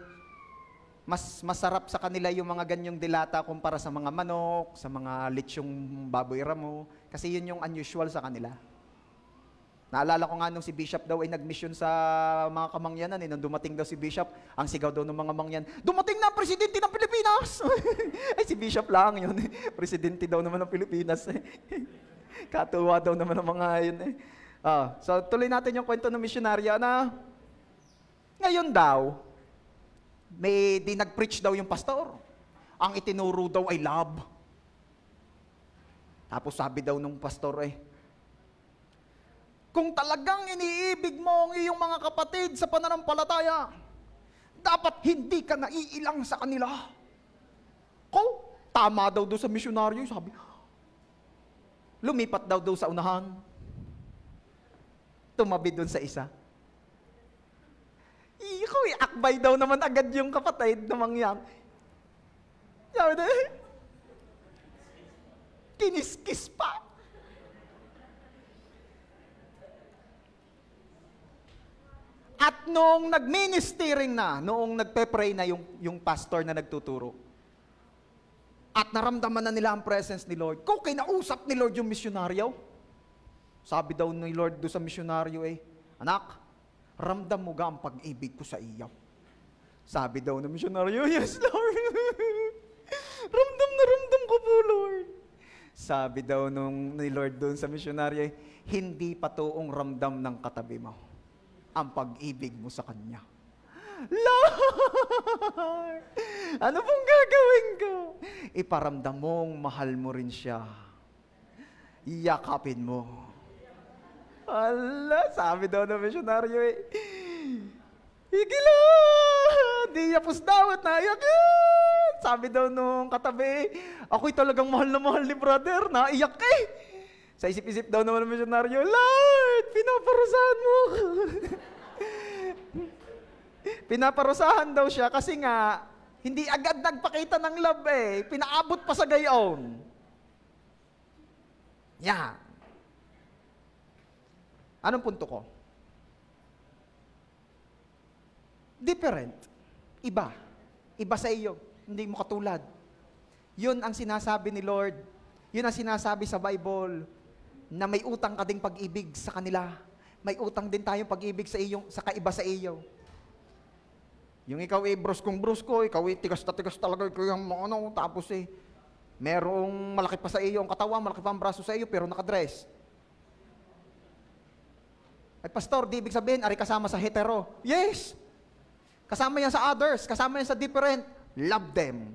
mas masarap sa kanila yung mga ganyong dilata kumpara sa mga manok, sa mga litsyong baboy ramo. Kasi yun yung unusual sa kanila. Naalala ko nga nung si Bishop daw ay nag-mission sa mga kamangyanan. Nung dumating daw si Bishop, ang sigaw daw ng mga mangyan, dumating na ang presidente ng Pilipinas! Ay, si Bishop lang yun. Presidente daw naman ng Pilipinas. Katuwa daw naman ng mga yun eh. So, tuloy natin yung kwento ng misyonarya na ngayon daw, may di nag-preach daw yung pastor. Ang itinuro daw ay love. Tapos sabi daw nung pastor kung talagang iniibig mo ang iyong mga kapatid sa pananampalataya, dapat hindi ka naiilang sa kanila. Tama daw sa misyonaryo, sabi. Lumipat daw sa unahan. Tumabi doon sa isa. Akbay daw naman agad yung kapatid na mangyan. Sabi na, kiniskis pa. At noong nag-ministering na, noong nagpe-pray na yung pastor na nagtuturo, at naramdaman na nila ang presence ni Lord, kung kinausap ni Lord yung misyonaryo, sabi daw ni Lord doon sa misyonaryo anak, ramdam mo ga ang pag-ibig ko sa iyo? Sabi daw ng misyonaryo, yes Lord. ramdam ko po Lord. Sabi daw ni Lord doon sa misyonaryo, hindi pa toong ramdam ng katabi mo ang pag-ibig mo sa Kanya. Lord, ano pong gagawin ko? Iparamdam mong mahal mo rin siya. Iyakapin mo. Sabi daw ng misyonaryo Igila! Di yapos daw at naiyak yan! Sabi daw nung katabi, ako'y talagang mahal na mahal ni brother, naiyak Sa isip-isip daw naman ng misyonaryo, Lord, pinaparusahan mo ako. Pinaparusahan daw siya kasi nga, hindi agad nagpakita ng love Pinaabot pa sa gayon. Yan. Anong punto ko? Different. Iba. Iba sa iyo. Hindi mo katulad. Yun ang sinasabi ni Lord. Yun ang sinasabi sa Bible na may utang ka ding pag-ibig sa kanila. May utang din tayong pag-ibig sa kaiba sa iyo. Yung ikaw bruskong-brusko, ikaw tigas na tigas talaga, ikaw yung tapos merong malaki pa sa iyo ang katawan, malaki pa ang braso sa iyo, pero nakadress. Ay, pastor, di ibig sabihin, ari kasama sa hetero. Yes! Kasama yan sa others, kasama yan sa different. Love them.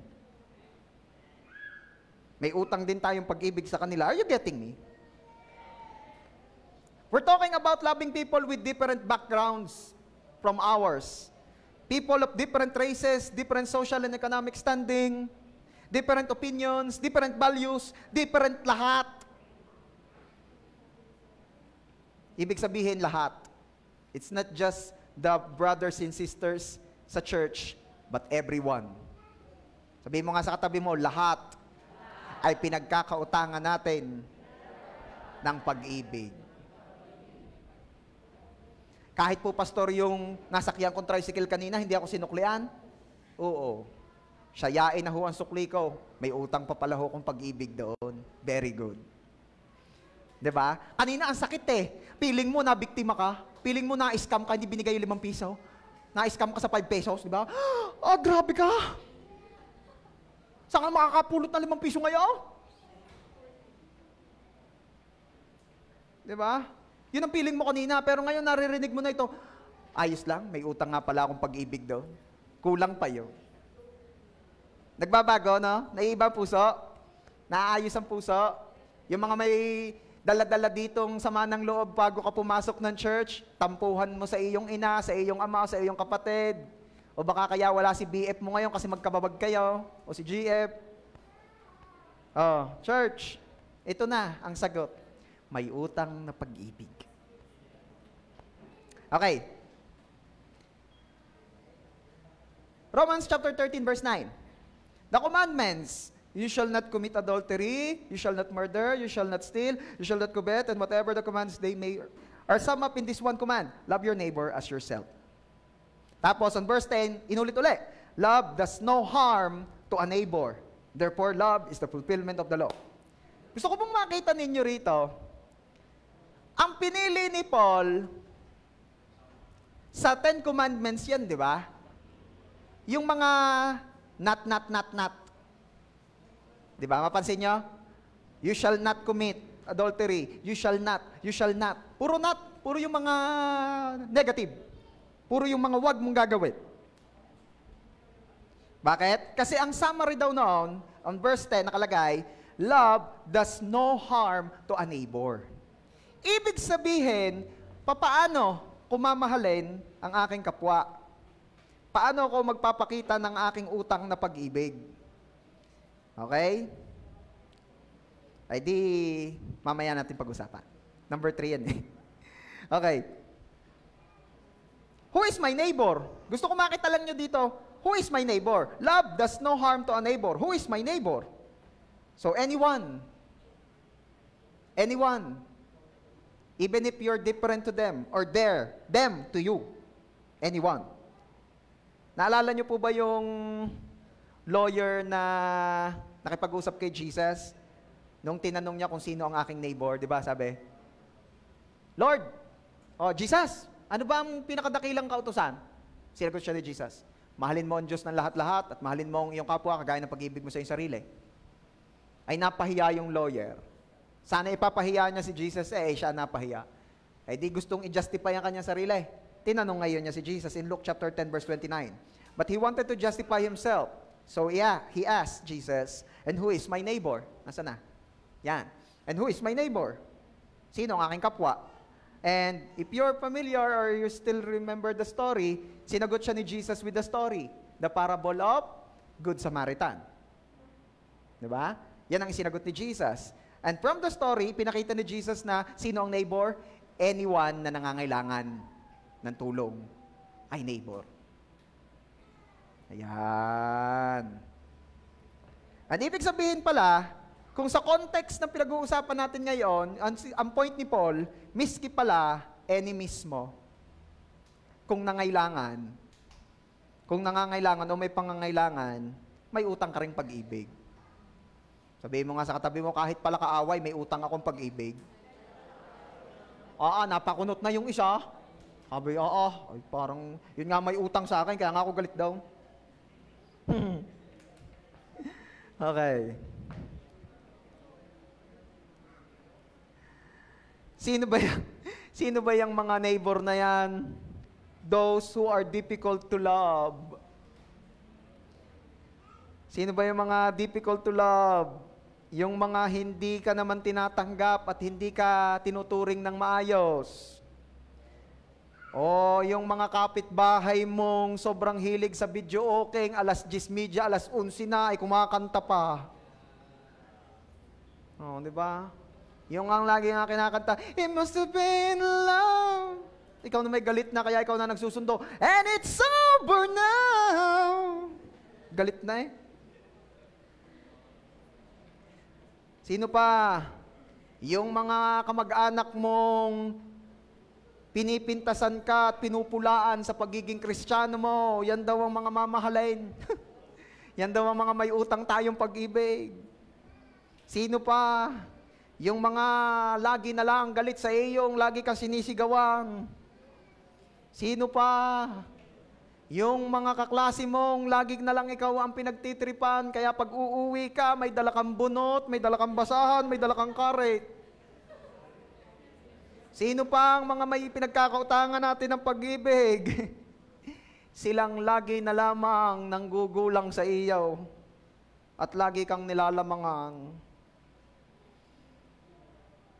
May utang din tayong pag-ibig sa kanila. Are you getting me? We're talking about loving people with different backgrounds from ours. People of different races, different social and economic standing, different opinions, different values, different lahat. Ibig sabihin lahat. It's not just the brothers and sisters sa church, but everyone. Sabihin mo nga sa katabi mo, lahat ay pinagkakautangan natin ng pag-ibig. Kahit po, pastor, yung nasakyan kong tricycle kanina, hindi ako sinuklian? Oo. Siyayain na ho ang sukli ko. May utang pa pala ho kong pag-ibig doon. Very good. Diba? Kanina ang sakit eh. Feeling mo na biktima ka. Feeling mo na scam ka, hindi binigay yung 5 piso. Na-scam ka sa 5 pesos, di ba? Ah, grabe ka! Saan ka makakapulot ng 5 piso ngayon? Di ba? Yun ang feeling mo kanina, pero ngayon naririnig mo na ito. Ayos lang, may utang nga pala akong pag-ibig doon. Kulang pa yun. Nagbabago, no? Naiiba ang puso? Naayos ang puso? Yung mga may dala-dala ditong sama ng loob bago ka pumasok ng church, tampuhan mo sa iyong ina, sa iyong ama, sa iyong kapatid. O baka kaya wala si BF mo ngayon kasi magkababag kayo, o si GF. Oh, church, ito na ang sagot. May utang na pag-ibig. Okay. Romans chapter 13 verse 9. The commandments: you shall not commit adultery, you shall not murder, you shall not steal, you shall not covet, and whatever the commands they may are sum up in this one command: love your neighbor as yourself. Tapos on verse 10, inulit-ulit, love does no harm to a neighbor. Therefore, love is the fulfillment of the law. Gusto ko pong makita ninyo rito, ang pinili ni Paul sa 10 commandments yan, di ba? Yung mga not. Di ba? Mapansin nyo? You shall not commit adultery. You shall not. Puro not. Puro yung mga negative. Puro yung mga wag mong gagawin. Bakit? Kasi ang summary daw noon, on verse 10 nakalagay, love does no harm to a neighbor. Ibig sabihin, papaano ko mamahalin ang aking kapwa? Paano ko magpapakita ng aking utang na pag-ibig? Okay? Ay di, mamaya natin pag-usapan. Number 3 yan eh. Okay. Who is my neighbor? Gusto ko makita lang nyo dito. Who is my neighbor? Love does no harm to a neighbor. Who is my neighbor? So anyone. Anyone. Even if you're different to them, or them to you. Anyone. Naalala nyo po ba yung lawyer na nakipag-usap kay Jesus? Nung tinanong niya kung sino ang aking neighbor, di ba, sabi, Lord, Jesus, ano ba ang pinakadakilang kautusan? Sinagot siya ni Jesus, mahalin mo ang Diyos ng lahat-lahat at mahalin mo ang iyong kapwa kagaya ng pag-ibig mo sa iyong sarili. Ay napahiya yung lawyer. Sana ipapahiya niya si Jesus, siya napahiya. Ay di gustong i-justify ang kanyang sarili. Tinanong ngayon niya si Jesus in Luke chapter 10 verse 29. But he wanted to justify himself. So yeah, he asked Jesus, and who is my neighbor? Nasaan na? Yan. And who is my neighbor? Sino ang aking kapwa? And if you're familiar or you still remember the story, sinagot siya ni Jesus with the story. The parable of Good Samaritan. Diba? Yan ang sinagot ni Jesus. And from the story, pinakita ni Jesus na sino ang neighbor? Anyone na nangangailangan ng tulong ay neighbor. Ayan. At ibig sabihin pala, kung sa context ng pinag-uusapan natin ngayon, ang point ni Paul, miski pala, enemies mo, kung nangangailangan o may pangangailangan, may utang ka ring pag-ibig. Sabihin mo nga sa katabi mo, kahit pala kaaway, may utang akong pag-ibig. Napakunot na yung isa. Sabi, ay, parang, yun nga may utang sa akin, kaya nga ako galit daw. Okay. Sino ba yung mga neighbor na yan? Those who are difficult to love. Sino ba yung mga difficult to love? Yung mga hindi ka naman tinatanggap at hindi ka tinuturing ng maayos. O yung mga kapitbahay mong sobrang hilig sa video okay, alas 10:30, alas 11 na, ay kumakanta pa. Di ba? Yung ang lagi nga kinakanta, it must have been love. Ikaw na may galit na, kaya ikaw na nagsusundo. And it's over now. Galit na eh. Sino pa? Yung mga kamag-anak mong pinipintasan ka at pinupulaan sa pagiging Kristiyano mo. Yan daw ang mga mamahalin. Yan daw ang mga may utang tayong pag-ibig. Sino pa? Yung mga lagi na lang galit sa iyo, lagi kang sinisigawan. Sino pa? Yung mga kaklase mong lagi na lang ikaw ang pinagtitripan, kaya pag uuwi ka, may dala kang bunot, may dala kang basahan, may dala kang karet. Sino pa ang mga may pinagkakautangan natin ng pag-ibig? Silang lagi na lamang nanggugulang sa iyo at lagi kang nilalamangang.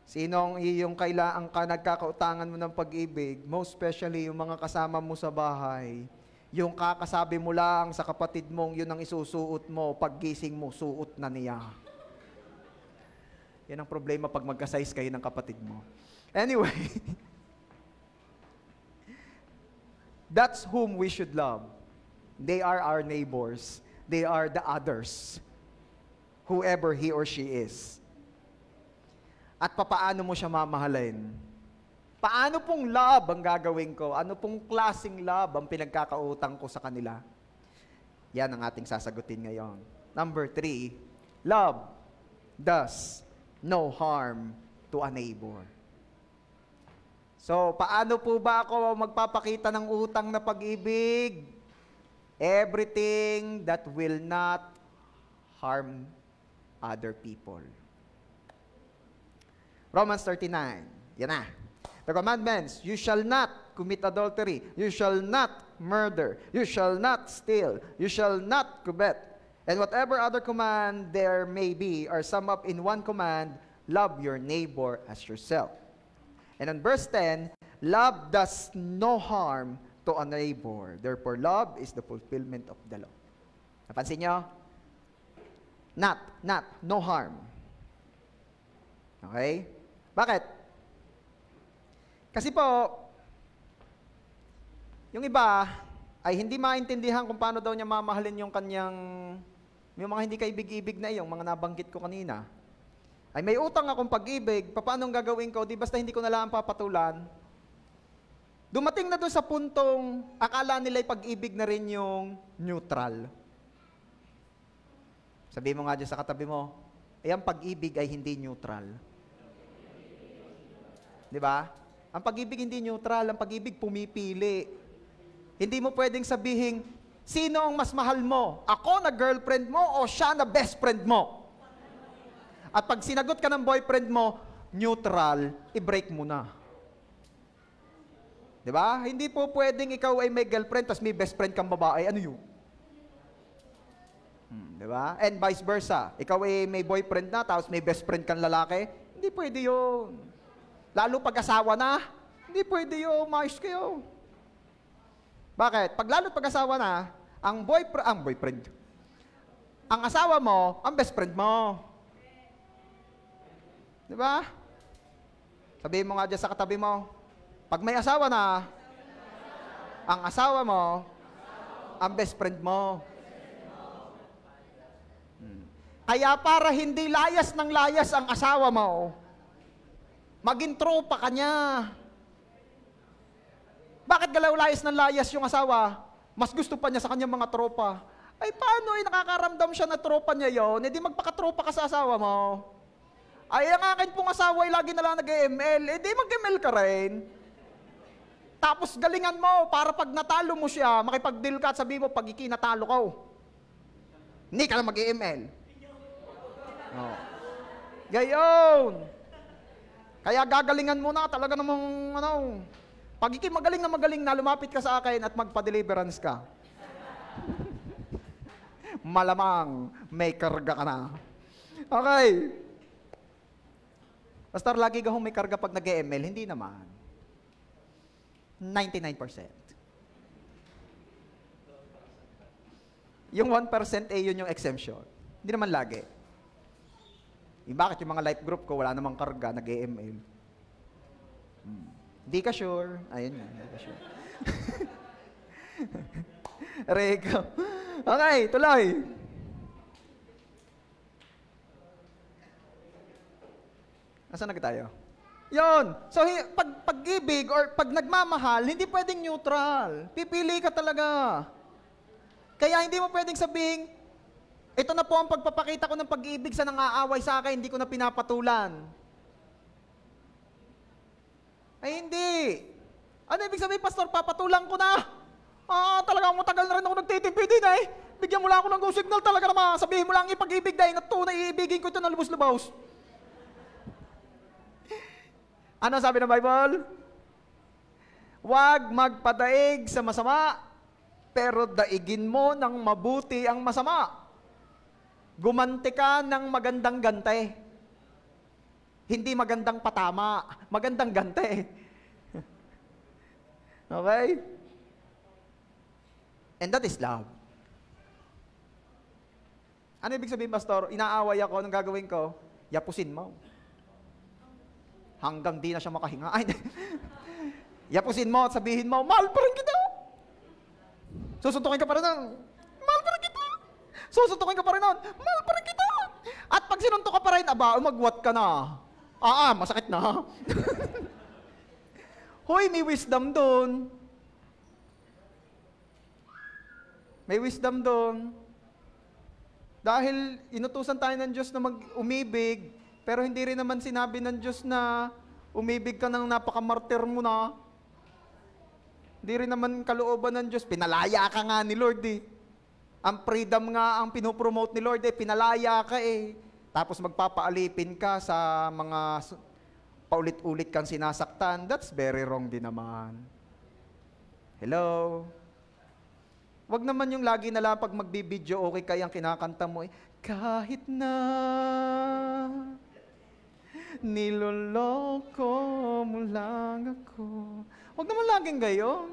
Sino ang iyong kailangan ka nagkakautangan mo ng pag-ibig? Most especially yung mga kasama mo sa bahay. Yung kakasabi mo lang sa kapatid mong yun ang isusuot mo, paggising mo, suot na niya. Yan ang problema pag magka-size kayo ng kapatid mo. Anyway, that's whom we should love. They are our neighbors. They are the others. Whoever he or she is. At papaano mo siya mamahalin? Paano pong love ang gagawin ko? Ano pong klaseng love ang pinagkakautang ko sa kanila? Yan ang ating sasagutin ngayon. Number 3, love does no harm to a neighbor. So, paano po ba ako magpapakita ng utang na pag-ibig? Everything that will not harm other people. Romans 39. Yan na. The commandments, you shall not commit adultery. You shall not murder. You shall not steal. You shall not covet. And whatever other command there may be are summed up in one command, love your neighbor as yourself. And in verse 10, love does no harm to a neighbor. Therefore, love is the fulfillment of the law. Napansin nyo? No harm. Okay? Bakit? Kasi po, yung iba ay hindi maintindihan kung paano daw niya mamahalin yung kanyang, yung mga hindi kaibig-ibig na yung mga nabanggit ko kanina. Ay may utang akong pag-ibig, paano ang gagawin ko? Di basta hindi ko na lang papatulan. Dumating na doon sa puntong akala nila'y pag-ibig na rin yung neutral. Sabi mo nga dyan sa katabi mo, ang pag-ibig ay hindi neutral. Di ba? Ang pag-ibig hindi neutral, ang pag-ibig pumipili. Hindi mo pwedeng sabihin, sino ang mas mahal mo? Ako na girlfriend mo o siya na best friend mo? At pag sinagot ka ng boyfriend mo, neutral, i-break mo na. Di ba? Hindi po pwedeng ikaw ay may girlfriend tapos may best friend kang babae. Ano yun? Di ba? And vice versa. Ikaw ay may boyfriend na tapos may best friend kang lalaki. Hindi pwede yun. Lalo pag-asawa na, hindi pwede yun. Maayos kayo. Bakit? Pag lalo pag-asawa na, ang asawa mo, ang best friend mo. Di ba? Sabihin mo nga dyan sa katabi mo, pag may asawa na, ang asawa mo, ang best friend mo. Kaya para hindi layas ng layas ang asawa mo, maging tropa ka niya. Bakit galaw layas ng layas yung asawa? Mas gusto pa niya sa kanyang mga tropa. Ay paano nakakaramdam siya na tropa niya yon? Hindi magpakatropa ka sa asawa mo. Ay ang akin pong asawa ay lagi na lang nag-ML. Di mag-ML ka rin. Tapos galingan mo para pag natalo mo siya, makipag-deal ka at sabi mo, pag ikinatalo ko, hindi ka na mag-ML. Oh. Gayon. Kaya gagalingan mo na talaga namang pag magaling na lumapit ka sa akin at magpa-deliverance ka. Malamang may karga ka na. Okay. Pastor, lagi ka may karga pag nag-ML? Hindi naman. 99%. Yung 1% yun yung exemption. Hindi naman lagi. Bakit yung mga life group ko, wala namang karga, nag-ML? Hindi ka sure. Ayun nga, hindi ka sure. Reko. Okay, tuloy. Nasaan na tayo? Yon. So, pag-ibig or pag nagmamahal, hindi pwedeng neutral. Pipili ka talaga. Kaya hindi mo pwedeng sabihin, ito na po ang pagpapakita ko ng pag-ibig sa nangaaway sa akin, hindi ko na pinapatulan. Ay, hindi. Ano ibig sabihin, Pastor? Papatulan ko na. Talagang matagal na rin ako nagtitimpi din eh. Bigyan mo lang ako ng go signal talaga naman. Sabihin mo lang ipag-ibig dahil na iibigin ko ito na lubos-lubos. Ano sabi ng Bible? Huwag magpadaig sa masama, pero daigin mo ng mabuti ang masama. Gumanti ka ng magandang gante. Hindi magandang patama, magandang gante. Okay? And that is love. Ano ibig sabihin, Pastor? Inaaway ako, anong gagawin ko? Yapusin mo. Hanggang di na siya makahinga. Ay, yapusin mo at sabihin mo, mahal pa rin kita. Susuntukin ka pa rin nun, mahal pa rin kita. Susuntukin ka pa rin nun, mahal pa rin kita. At pag sinuntok ka pa rin, magwat ka na. Masakit na. Hoy, may wisdom doon. May wisdom doon. Dahil inutusan tayo ng Diyos na umibig, pero hindi rin naman sinabi ng Diyos na umibig ka ng napakamartir mo na. Hindi rin naman kalooban ng Diyos. Pinalaya ka nga ni Lord eh. Ang freedom nga ang pinopromote ni Lord eh. Pinalaya ka eh. Tapos magpapaalipin ka sa mga paulit-ulit kang sinasaktan. That's very wrong din naman. Hello? Wag naman yung lagi na lang pag magbibideo, okay kayang kinakanta mo eh. Kahit na niloloko mo lang ako. Huwag naman laging gayon.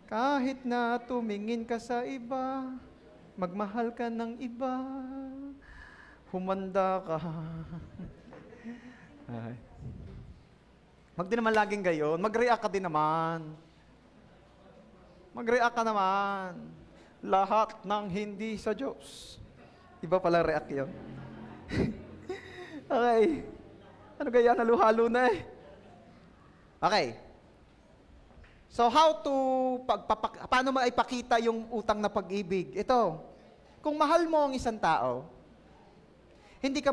Kahit na tumingin ka sa iba, magmahal ka ng iba, humanda ka. Ay. Wag din naman laging gayon. Mag-react ka din naman. Mag-react ka naman. Lahat ng hindi sa Diyos. Iba pala react yun. Okay. Ano kaya? Naluhalo na eh. Okay. So how to, paano maipakita yung utang na pag-ibig? Ito, kung mahal mo ang isang tao, hindi ka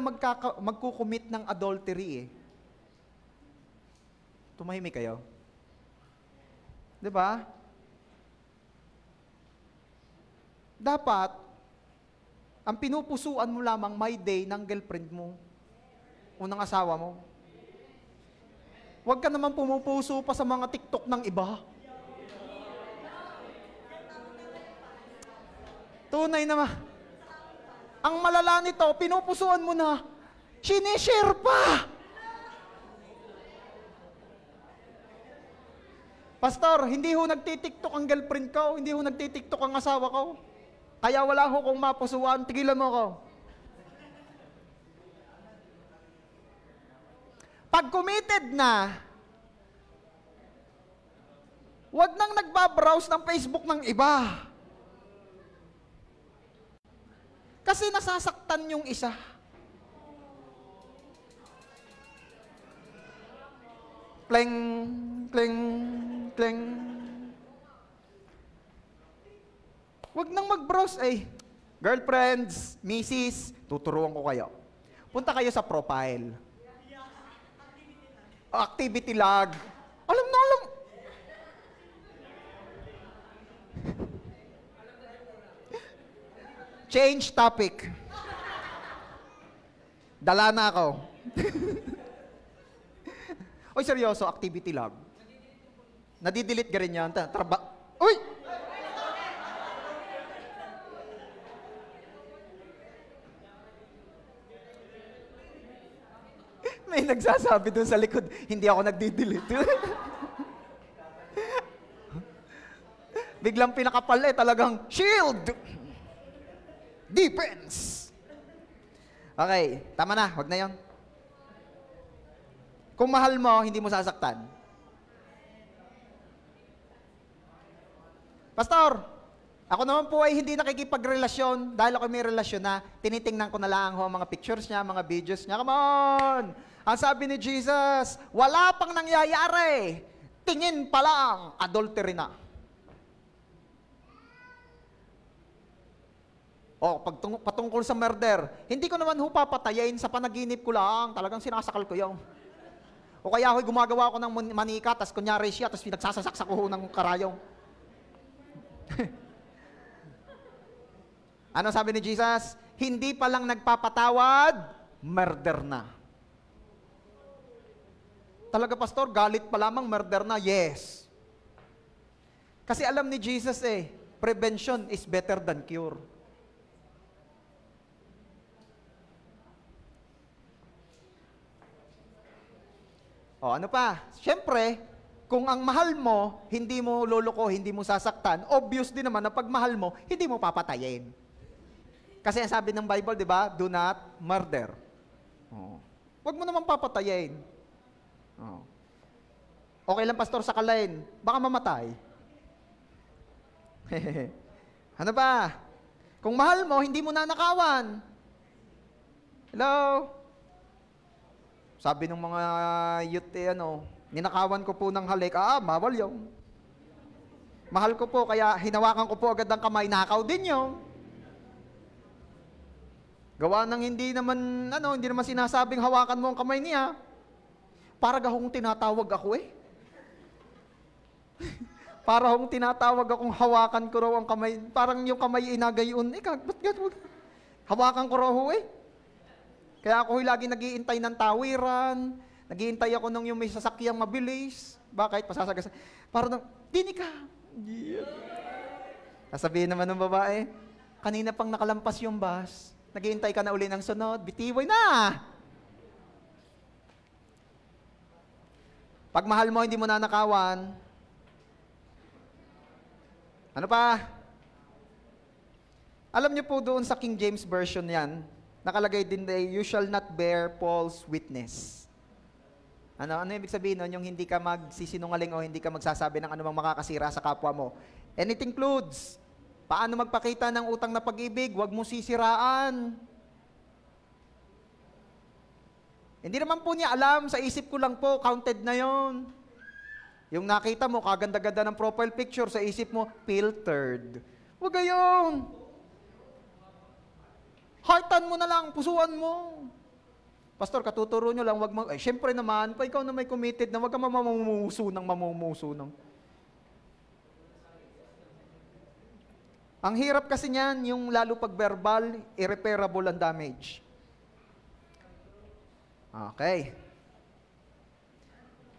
magkukumit ng adultery eh. Tumahimik kayo. Diba? Dapat, ang pinupusuan mo lamang my day ng girlfriend mo o ng asawa mo. Huwag ka naman pumupuso pa sa mga TikTok ng iba. Tunay naman. Ang malala nito, pinupusuan mo na, sinishare pa! Pastor, hindi ho nagtitiktok ang girlfriend ko, hindi ho nagtitiktok ang asawa ko. Kaya wala ho kong mapusuan, tigilan mo ko. Pag committed na, wag nang nagbabrowse ng Facebook ng iba. Kasi nasasaktan yung isa. Pleng, pleng, pleng. Wag nang mag-browse eh. Girlfriends, misis, tuturuan ko kayo. Punta kayo sa profile. Activity log. Alam na, alam. Change topic. Dala na ako. Oy, seryoso, activity log. Nadidelete ka rin yan. Uy! May nagsasabi dun sa likod, hindi ako nagdi-delete. Biglang pinakapal eh, talagang shield! Defense! Okay, tama na, wag na yon. Kung mahal mo, hindi mo sasaktan. Pastor, Ako naman po ay hindi nakikipagrelasyon dahil ako may relasyon na tinitingnan ko na lang ho ang mga pictures niya, mga videos niya. Come on! Ang sabi ni Jesus, wala pang nangyayari. Tingin pa lang, adultery na. O, patungkol sa murder, hindi ko naman ho papatayin sa panaginip ko lang. Talagang sinasakal ko yung. O kaya ho'y gumagawa ako ng manika, tas kunyari siya, tas pinagsasasaksak ko ho ng karayong. Ano sabi ni Jesus? Hindi pa lang nagpapatawad, murder na. Talaga, pastor, galit pa lamang, murder na? Yes. Kasi alam ni Jesus prevention is better than cure. O, ano pa? Siyempre, kung ang mahal mo, hindi mo loloko, hindi mo sasaktan, obvious din naman na pag mahal mo, hindi mo papatayin. Kasi ang sabi ng Bible, di ba? Do not murder. Oh. Huwag mo naman papatayin. Oh. Okay lang, pastor, sakalain. Baka mamatay. Ano ba? Kung mahal mo, hindi mo nanakawan. Hello? Sabi ng mga youth, ninakawan ko po ng halik. Bawal yung. Mahal ko po, kaya hinawakan ko po agad ang kamay. Nakaw din yung. Gawa ng hindi naman sinasabing hawakan mo ang kamay niya. Para gahong tinatawag ako Para hong tinatawag akong hawakan ko raw ang kamay. Parang yung kamay inagayon. Hawakan ko raw Kaya ako lagi nag-iintay ng tawiran. Nag-iintay ako nung yung may sasakyang mabilis. Bakit? Pasasagas. Parang, dini ka. Yeah. Sasabihin naman ng babae, kanina pang nakalampas yung bus. Nag-iintay ka na uli ng sunod, bitiwoy na! Pag mahal mo, hindi mo nanakawan. Ano pa? Alam niyo po doon sa King James Version yan, nakalagay din you shall not bear false witness. Ano ibig sabihin nun? Yung hindi ka magsisinungaling o hindi ka magsasabi ng anumang makakasira sa kapwa mo. And it includes paano magpakita ng utang na pag-ibig? Huwag mo sisiraan. Hindi naman po niya alam, sa isip ko lang po, counted na yon. Yung nakita mo, kaganda-ganda ng profile picture, sa isip mo, filtered. Huwag gayon. Heartan mo na lang, pusuan mo. Pastor, katuturo nyo lang, wag mo, syempre naman, ikaw na may committed na, wag ka mamumuso ng. Ang hirap kasi niyan, yung lalo pag verbal, irreparable ang damage. Okay.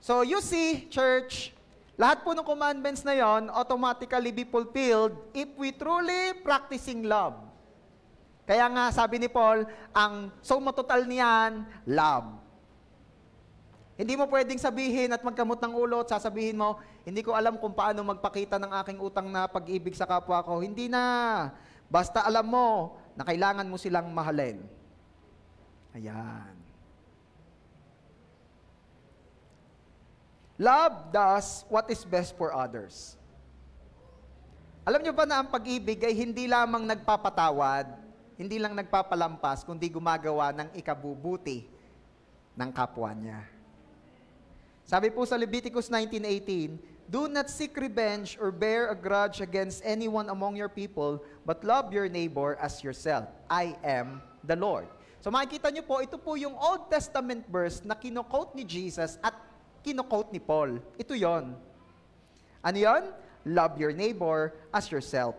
So you see, church, lahat po ng commandments na yon automatically be fulfilled if we truly practicing love. Kaya nga sabi ni Paul, ang suma total niyan, love. Hindi mo pwedeng sabihin at magkamot ng ulo at sasabihin mo, hindi ko alam kung paano magpakita ng aking utang na pag-ibig sa kapwa ko. Hindi na. Basta alam mo na kailangan mo silang mahalin. Ayan. Love does what is best for others. Alam niyo ba na ang pag-ibig ay hindi lamang nagpapatawad, hindi lang nagpapalampas, kundi gumagawa ng ikabubuti ng kapwa niya. Sabi po sa Leviticus 19:18, do not seek revenge or bear a grudge against anyone among your people, but love your neighbor as yourself. I am the Lord. So makikita niyo po, ito po yung Old Testament verse na kino-quote ni Jesus at kino-quote ni Paul. Ito yon. Ano yon? Love your neighbor as yourself.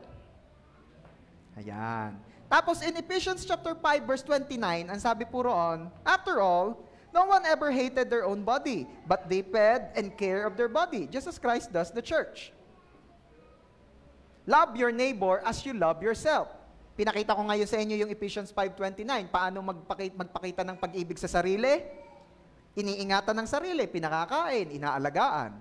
Ayan. Tapos in Ephesians chapter 5 verse 29, ang sabi po roon, after all, no one ever hated their own body, but they fed and care of their body, just as Christ does the church. Love your neighbor as you love yourself. Pinakita ko ngayon sa inyo yung Ephesians 5:29, paano magpakita ng pag-ibig sa sarili, iniingatan ng sarili, pinakakain, inaalagaan.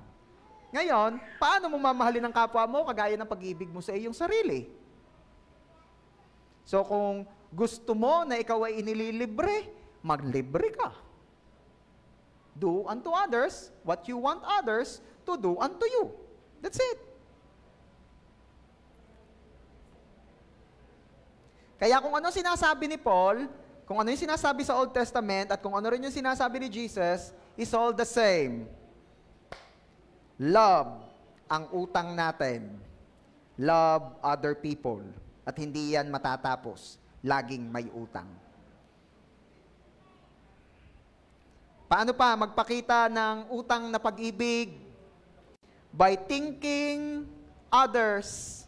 Ngayon, paano mo mamahalin ang kapwa mo kagaya ng pag-ibig mo sa iyong sarili? So kung gusto mo na ikaw ay inililibre, maglibre ka. Do unto others what you want others to do unto you. That's it. Kaya kung ano sinasabi ni Paul, kung ano yung sinasabi sa Old Testament, at kung ano rin yung sinasabi ni Jesus, is all the same. Love ang utang natin. Love other people. At hindi yan matatapos. Laging may utang. Paano pa magpakita ng utang na pag-ibig? By thinking others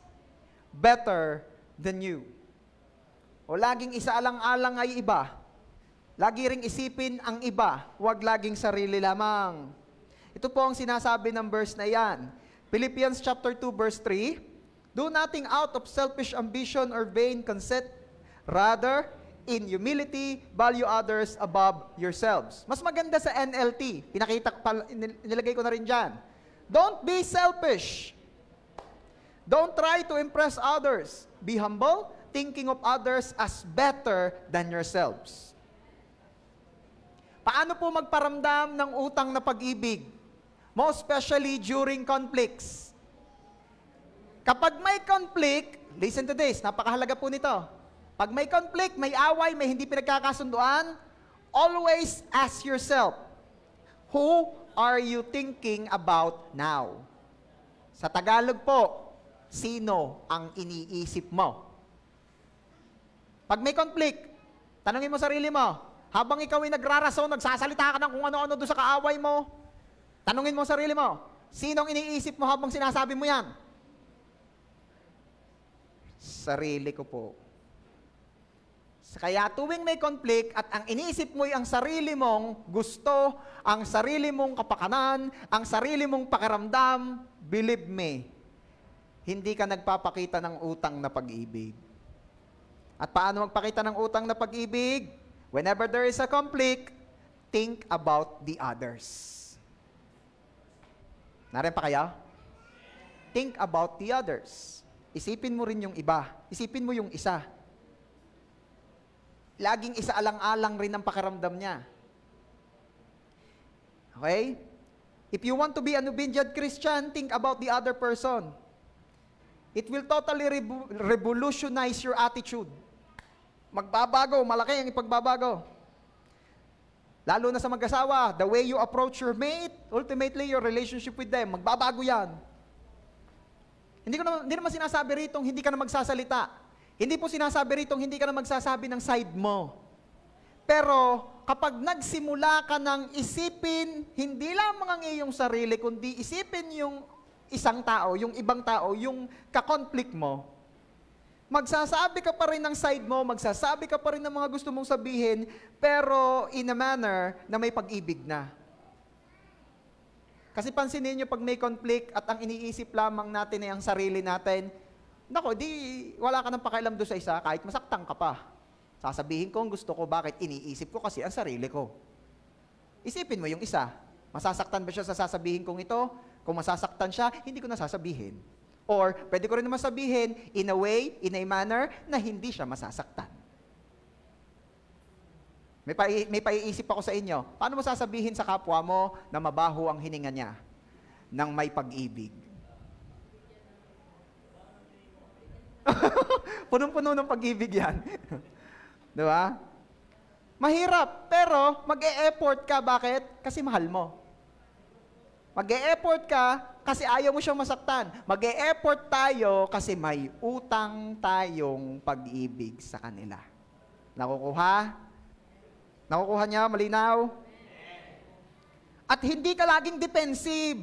better than you. O laging isaalang-alang ay iba. Lagi ring isipin ang iba, huwag laging sarili lamang. Ito po ang sinasabi ng verse na yan. Philippians chapter 2 verse 3, do nothing out of selfish ambition or vain conceit, rather, in humility, value others above yourselves. Mas maganda sa NLT. Nilagay ko na rin dyan. Don't be selfish. Don't try to impress others. Be humble, thinking of others as better than yourselves. Paano po magparamdam ng utang na pag-ibig? Most especially during conflicts. Kapag may conflict, listen to this, napakahalaga po nito. Pag may conflict, may away, may hindi pinagkakasunduan, always ask yourself, who are you thinking about now? Sa Tagalog po, sino ang iniisip mo? Pag may conflict, tanungin mo sarili mo, habang ikaw ay nagrarason, nagsasalita ka ng kung ano-ano doon sa kaaway mo, tanungin mo sarili mo, sinong iniisip mo habang sinasabi mo yan? Sarili ko po. Kaya tuwing may conflict at ang iniisip mo ay ang sarili mong gusto, ang sarili mong kapakanan, ang sarili mong pakiramdam, believe me, hindi ka nagpapakita ng utang na pag-ibig. At paano magpakita ng utang na pag-ibig? Whenever there is a conflict, think about the others. Nariyan pa kaya? Think about the others. Isipin mo rin yung iba. Isipin mo yung isa. Laging isaalang-alang rin ang pakiramdam niya. Okay? If you want to be an obedient Christian, think about the other person. It will totally revolutionize your attitude. Magbabago, malaki ang ipagbabago. Lalo na sa mag-asawa, the way you approach your mate, ultimately your relationship with them, magbabago yan. Hindi naman sinasabi rito hindi ka na magsasalita. Hindi po sinasabi rito hindi ka na magsasabi ng side mo. Pero kapag nagsimula ka ng isipin, hindi lamang ang iyong sarili, kundi isipin yung isang tao, yung ibang tao, yung ka-conflict mo, magsasabi ka pa rin ng side mo, magsasabi ka pa rin ng mga gusto mong sabihin, pero in a manner na may pag-ibig na. Kasi pansinin nyo, pag may conflict at ang iniisip lamang natin ay ang sarili natin, nako, wala ka nang pakialam doon sa isa, kahit masaktan ka pa. Sasabihin ko ang gusto ko, bakit iniisip ko kasi ang sarili ko. Isipin mo yung isa, masasaktan ba siya sa sasabihin kong ito? Kung masasaktan siya, hindi ko na sasabihin. Or, pwede ko rin naman sabihin, in a way, in a manner, na hindi siya masasaktan. May paiisip ako sa inyo, paano mo sasabihin sa kapwa mo na mabaho ang hininga niya ng may pag-ibig? Punong-puno ng pag-ibig yan. Di ba? Mahirap, pero mag-e-effort ka. Bakit? Kasi mahal mo. Mag-e-effort ka kasi ayaw mo siyang masaktan. Mag-e-effort tayo kasi may utang tayong pag-ibig sa kanila. Nakukuha? Nakukuha niya? Malinaw? At hindi ka laging defensive.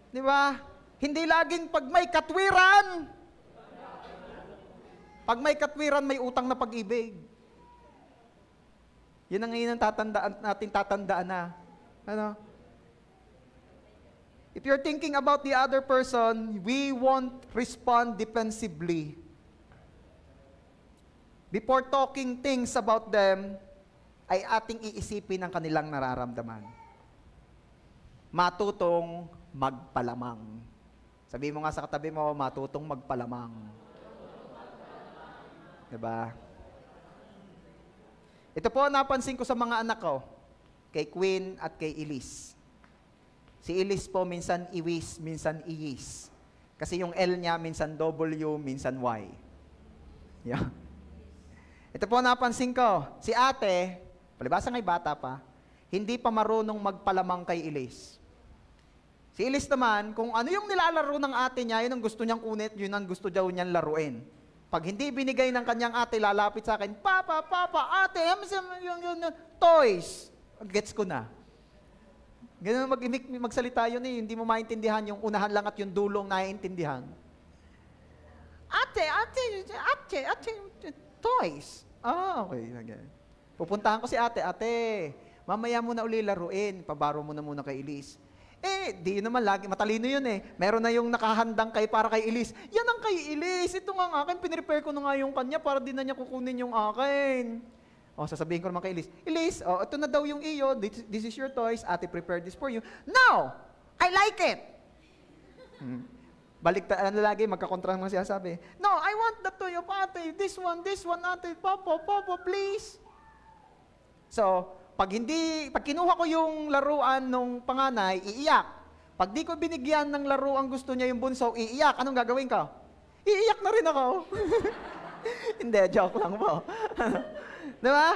Di ba? Hindi laging pag may katwiran. Pag may katwiran, may utang na pag-ibig. Yun ang ngayon natin tatandaan na. Ano? If you're thinking about the other person, we won't respond defensively. Before talking things about them, ay ating iisipin ang kanilang nararamdaman. Matutong magpalamang. Sabi mo nga sa katabi mo, matutong magpalamang. Diba? Ito po napansin ko sa mga anak ko, kay Queen at kay Elise. Si Elise po minsan iwis, minsan iyis. Kasi yung L niya minsan W, minsan Y. Yan. Ito po napansin ko, si ate, palibasa nga'y bata pa, hindi pa marunong magpalamang kay Elise. Si Elise naman, kung ano yung nilalaro ng ate niya, yun ang gusto niyang kunit, yun ang gusto daw niyang laruin. Pag hindi binigay ng kanyang ate, lalapit sa akin, Papa, ate, yung toys. Gets ko na. Ganun magsalita yun eh, hindi mo maintindihan yung unahan lang at yung dulong naiintindihan. Ate, toys. Okay. Pupuntahan ko si ate, mamaya mo na uli laruin, pabaro mo na muna kay Elise. Di naman lagi, matalino yun eh. Meron na yung nakahandang para kay Elise. Yan ang kay Elise, ito nga ang akin, pinrepare ko na nga yung kanya para di na niya kukunin yung akin. Sasabihin ko naman kay Elise, Elise, ito na daw yung iyo, this is your toys, ate prepared this for you. No! I like it! Baliktaan na lagi, magkakontra naman siya sabi, no, I want the toy of ate, this one, ate, papa, please. So, pag kinuha ko yung laruan nung panganay, iiyak. Pag di ko binigyan ng laruan gusto niya yung bunso, iiyak. Anong gagawin ka? Iiyak na rin ako. Hindi, joke lang po. Diba?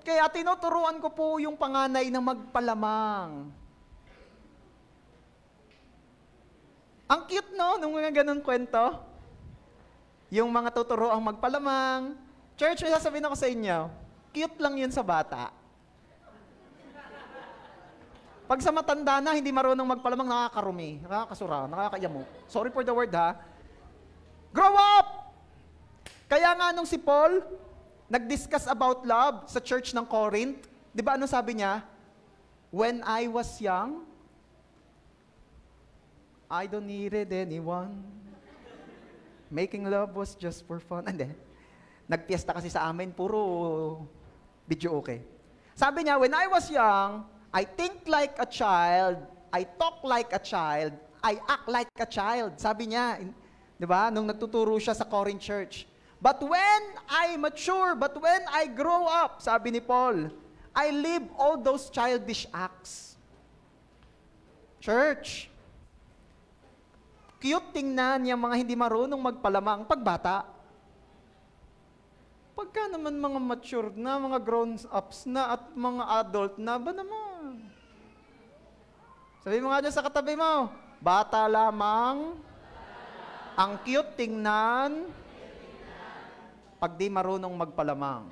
Kaya tinuturuan ko po yung panganay na magpalamang. Ang cute, no? Nung mga ganun kwento. Yung mga tuturuang magpalamang. Church, may sasabihin ako sa inyo, cute lang yun sa bata. Pag sa matanda na, hindi marunong magpalamang, nakakarumi, nakakasura, nakakayamo. Sorry for the word, ha? Grow up! Kaya nga nung si Paul, nag-discuss about love sa church ng Corinth, di ba ano sabi niya? When I was young, I don't needed anyone. Making love was just for fun. And then, nagpiesta kasi sa amin, puro video okay. Sabi niya, when I was young, I think like a child, I talk like a child, I act like a child. Sabi niya, di ba, nung nagtuturo siya sa Corinth Church. But when I mature, but when I grow up, sabi ni Paul, I live all those childish acts. Church, cute tingnan yung mga hindi marunong magpalamang pagbata. Pagka naman mga mature na, mga grown-ups na, at mga adult na, ba naman? Sabi mo nga dyan sa katabi mo, bata lamang, ang cute tingnan, pag di marunong magpalamang.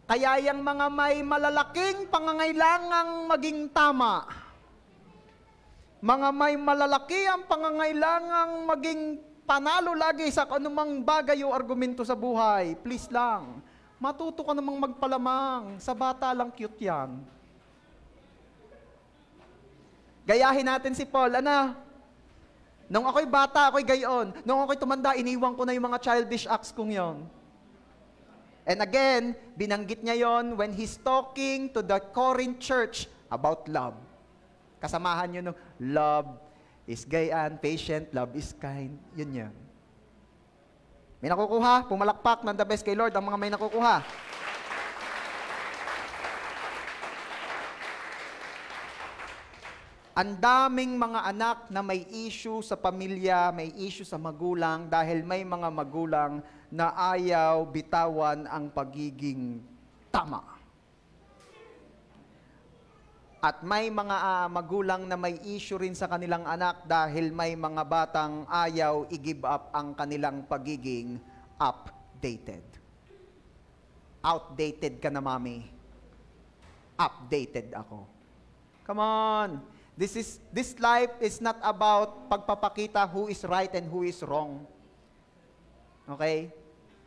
Kaya yung mga may malalaking pangangailangang maging tama, mga may malalaki ang pangangailangang maging panalo lagi sa anumang bagay o argumento sa buhay, please lang, matuto ka namang magpalamang. Sa bata lang cute yan. Gayahin natin si Paul, nung ako'y bata, ako'y gayon. Nung ako'y tumanda, iniwan ko na yung mga childish acts kong yon. And again, binanggit niya yon when he's talking to the Corinth church about love. Kasamahan nyo nung love is gayaan, patient, love is kind. Yun yan. May nakukuha? Pumalakpak ng the best kay Lord ang mga may nakukuha. Ang daming mga anak na may issue sa pamilya, may issue sa magulang dahil may mga magulang na ayaw bitawan ang pagiging tama. At may mga magulang na may issue rin sa kanilang anak dahil may mga batang ayaw i-give up ang kanilang pagiging updated. Outdated ka na, mami. Updated ako. Come on. This life is not about pagpapakita who is right and who is wrong. Okay?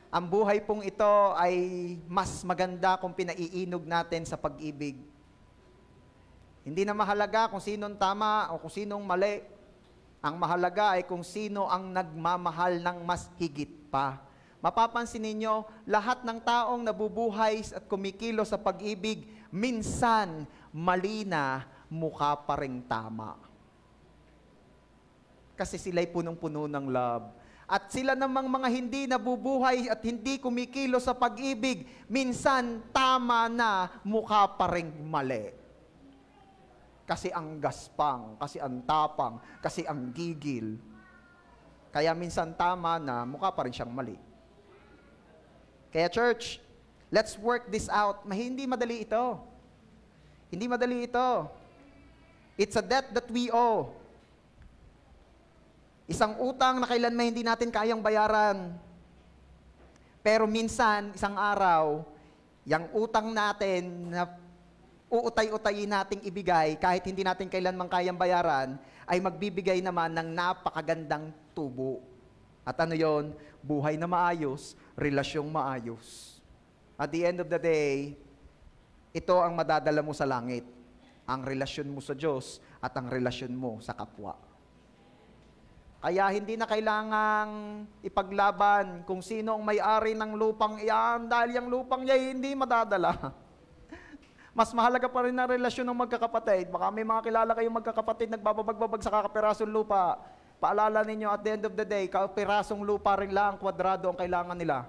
Ang buhay pong ito ay mas maganda kung pinaiinog natin sa pag-ibig. Hindi na mahalaga kung sinong tama o kung sinong mali. Ang mahalaga ay kung sino ang nagmamahal ng mas higit pa. Mapapansin ninyo, lahat ng taong nabubuhay at kumikilo sa pag-ibig, minsan mali na, mukha pa ring tama. Kasi sila'y punong-puno ng love. At sila namang mga hindi nabubuhay at hindi kumikilo sa pag-ibig, minsan tama na, mukha pa ring mali. Kasi ang gaspang, kasi ang tapang, kasi ang gigil. Kaya minsan tama na, mukha pa rin siyang mali. Kaya church, let's work this out. Hindi madali ito. Hindi madali ito. It's a debt that we owe. Isang utang na kailanman hindi natin kayang bayaran. Pero minsan, isang araw, yung utang natin na uutay-utayin nating ibigay, kahit hindi natin kailanman kayang bayaran, ay magbibigay naman ng napakagandang tubo. At ano yon? Buhay na maayos, relasyong maayos. At the end of the day, ito ang madadala mo sa langit. Ang relasyon mo sa Diyos at ang relasyon mo sa kapwa. Kaya hindi na kailangang ipaglaban kung sino ang may-ari ng lupang iyan dahil yung lupang niya hindi madadala. Mas mahalaga pa rin ang relasyon ng magkakapatid. Baka may mga kilala kayong magkakapatid nagbababag-babag sa kakapirasong lupa. Paalala ninyo at the end of the day, kapirasong lupa rin lang, kwadrado ang kailangan nila.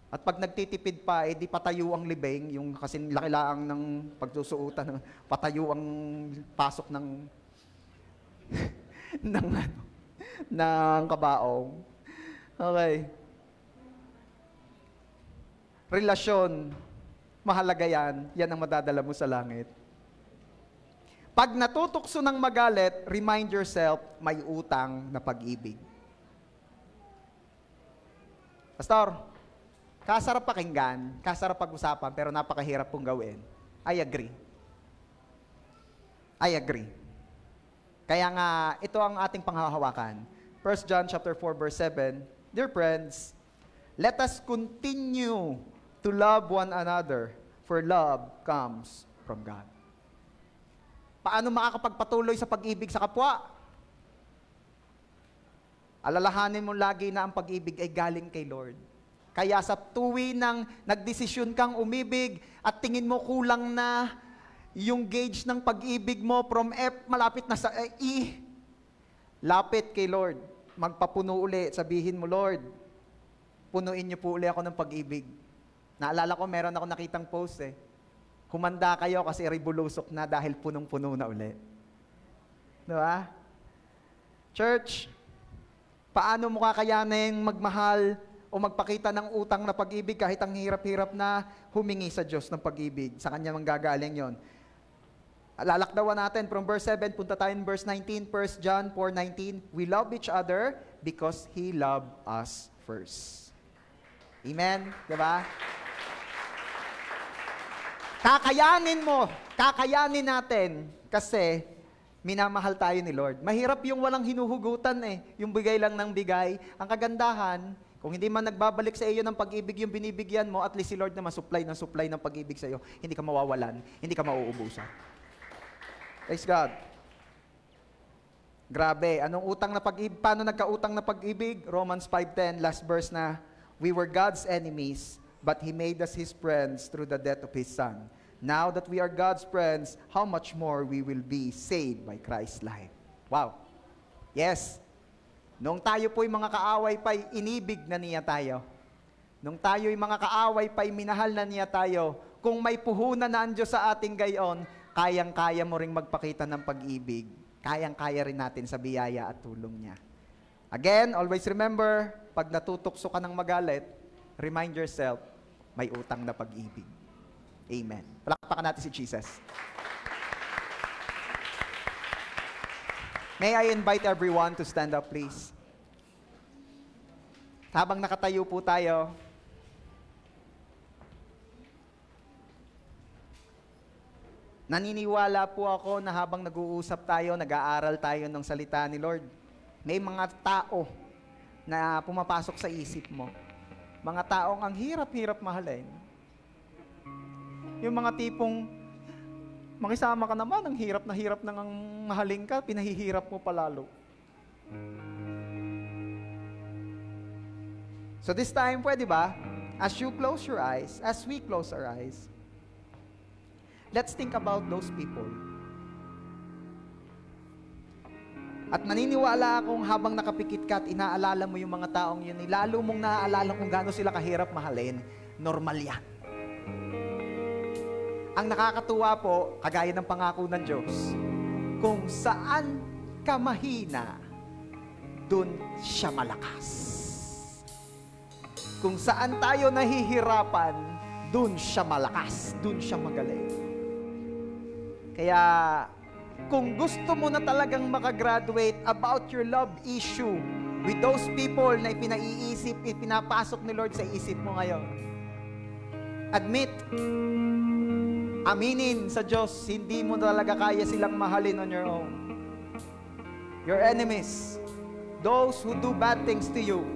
At pag nagtitipid pa, di patayo ang libing, yung kasi lakilaang ng pagsusuotan, patayo ang pasok ng ng kabaong. Okay. Relasyon, mahalaga yan. Yan ang madadala mo sa langit. Pag natutukso ng magalit, remind yourself, may utang na pag-ibig. Pastor, kasarap pakinggan, kasarap pag-usapan, pero napakahirap pong gawin. I agree. I agree. Kaya nga, ito ang ating panghahawakan. 1 John chapter 4, verse 7, Dear friends, let us continue to love one another, for love comes from God. Paano makakapagpatuloy sa pag-ibig sa kapwa? Alalahanin mo lagi na ang pag-ibig ay galing kay Lord. Kaya sa tuwinang nagdesisyon kang umibig at tingin mo kulang na yung gauge ng pag-ibig mo from F, malapit na sa E, lapit kay Lord. Magpapuno uli, sabihin mo, Lord, punuin niyo po uli ako ng pag-ibig. Naalala ko, meron ako nakitang post Humanda kayo kasi ribulusok na dahil punong-puno na uli. Diba? Church, paano mo kakayanin magmahal o magpakita ng utang na pag-ibig kahit ang hirap-hirap na humingi sa Diyos ng pag-ibig? Sa Kanya manggagaling yon. Lalakdawan natin from verse 7, punta tayo in verse 19, 1 John 4:19. We love each other because He loved us first. Amen? Diba? Kakayanin natin kasi minamahal tayo ni Lord. Mahirap yung walang hinuhugutan yung bigay lang ng bigay. Ang kagandahan, kung hindi man nagbabalik sa iyo ng pag-ibig yung binibigyan mo, at least si Lord na masupply ng pag-ibig sa iyo, hindi ka mawawalan, hindi ka mauubusan. Praise God. Grabe, anong utang na pag-ibig? Paano nagkautang na pag-ibig? Romans 5:10, last verse na, we were God's enemies, but He made us His friends through the death of His Son. Now that we are God's friends, how much more we will be saved by Christ's life. Wow. Yes. Nung tayo po'y mga kaaway pa'y inibig na niya tayo. Nung tayo'y mga kaaway pa'y minahal na niya tayo. Kung may puhunan na ang Diyos sa ating gayon, kayang-kaya mo ring magpakita ng pag-ibig. Kayang-kaya rin natin sa biyaya at tulong niya. Again, always remember, pag natutukso ka ng magalit, remind yourself, may utang na pag-ibig. Amen. Palakpakan natin si Jesus. May I invite everyone to stand up, please? Habang nakatayo po tayo, naniniwala po ako na habang nag-uusap tayo, nag-aaral tayo ng salita ni Lord, may mga tao na pumapasok sa isip mo. Mga taong ang hirap-hirap mahalin. Yung mga tipong, makisama ka naman, ang hirap na hirap nang mahalin ka, pinahihirap mo palalo. So this time, pwede ba? As you close your eyes, as we close our eyes, let's think about those people. At naniniwala akong habang nakapikit ka at inaalala mo yung mga taong yun, lalo mong naaalala kung gaano sila kahirap mahalin, normal yan. Ang nakakatuwa po, kagaya ng pangako ng Diyos, kung saan ka mahina, dun siya malakas. Kung saan tayo nahihirapan, dun siya malakas, dun siya magaling. Kaya, kung gusto mo na talagang makagraduate about your love issue with those people na ipinapasok ni Lord sa isip mo ngayon, aminin sa Diyos, hindi mo talaga kaya silang mahalin on your own. Your enemies, those who do bad things to you,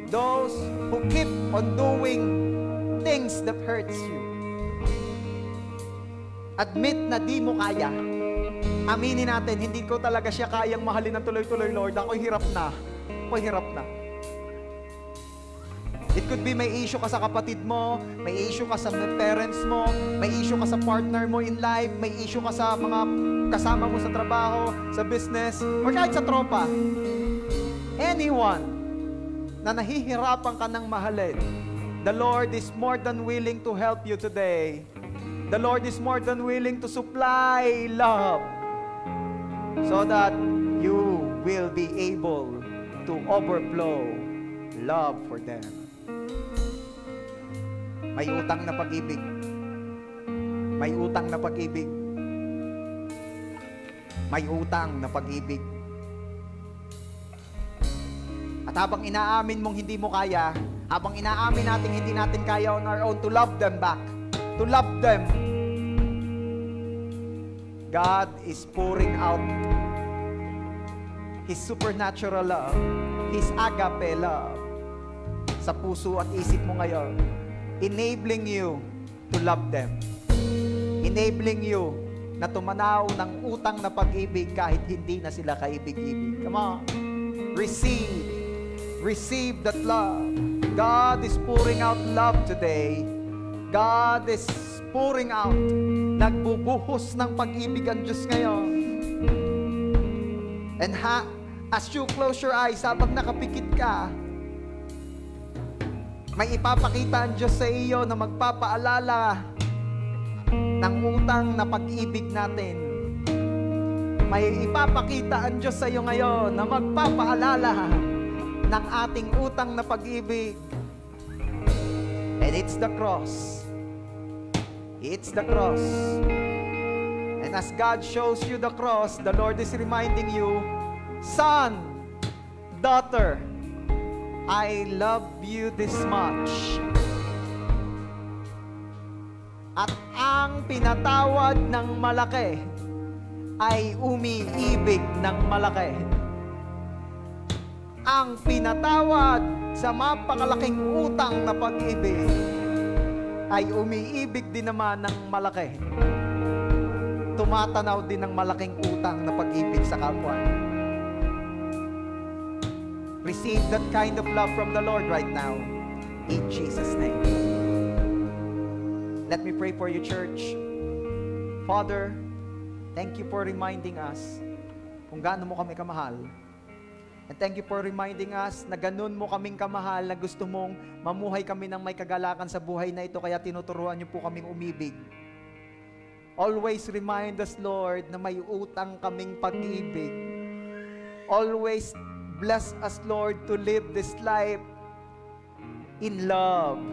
those who keep on doing things that hurts you. Admit na di mo kaya. Aminin natin, hindi ko talaga siya kayang mahalin ng tuloy-tuloy, Lord. Ako'y hirap na. It could be may issue ka sa kapatid mo, may issue ka sa parents mo, may issue ka sa partner mo in life, may issue ka sa mga kasama mo sa trabaho, sa business, or kahit sa tropa. Anyone na nahihirapan ka ng mahalin, the Lord is more than willing to help you today. The Lord is more than willing to supply love so that you will be able to overflow love for them. May utang na pag-ibig. May utang na pag-ibig. May utang na pag-ibig. At habang inaamin mong hindi mo kaya, habang inaamin natin hindi natin kaya on our own to love them back, to love them, God is pouring out His supernatural love, His agape love sa puso at isip mo ngayon, enabling you to love them, enabling you na tumanaw ng utang na pag-ibig kahit hindi na sila kaibig-ibig. Come on, receive that love. God is pouring out love today. God is pouring out, nagbubuhos ng pag-ibig ang Diyos ngayon. And as you close your eyes, habang nakapikit ka, may ipapakita ang Diyos sa iyo na magpapaalala ng utang na pag-ibig natin. May ipapakita ang Diyos sa iyo ngayon na magpapaalala ng ating utang na pag-ibig. And it's the cross. It's the cross. And as God shows you the cross, the Lord is reminding you, son, daughter, I love you this much. At ang pinatawad ng malaki ay umiibig ng malaki. Ang pinatawad sa mapakalaking utang na pag-ibig ay umiibig din naman ng malaki. Tumatanaw din ng malaking utang na pag-ibig sa kapwa. Receive that kind of love from the Lord right now, in Jesus' name. Let me pray for you, church. Father, thank you for reminding us kung gaano mo kami kamahal. And thank you for reminding us na ganun mo kaming kamahal, na gusto mong mamuhay kami ng may kagalakan sa buhay na ito, kaya tinuturuan niyo po kaming umibig. Always remind us, Lord, na may utang kaming pag-ibig. Always bless us, Lord, to live this life in love.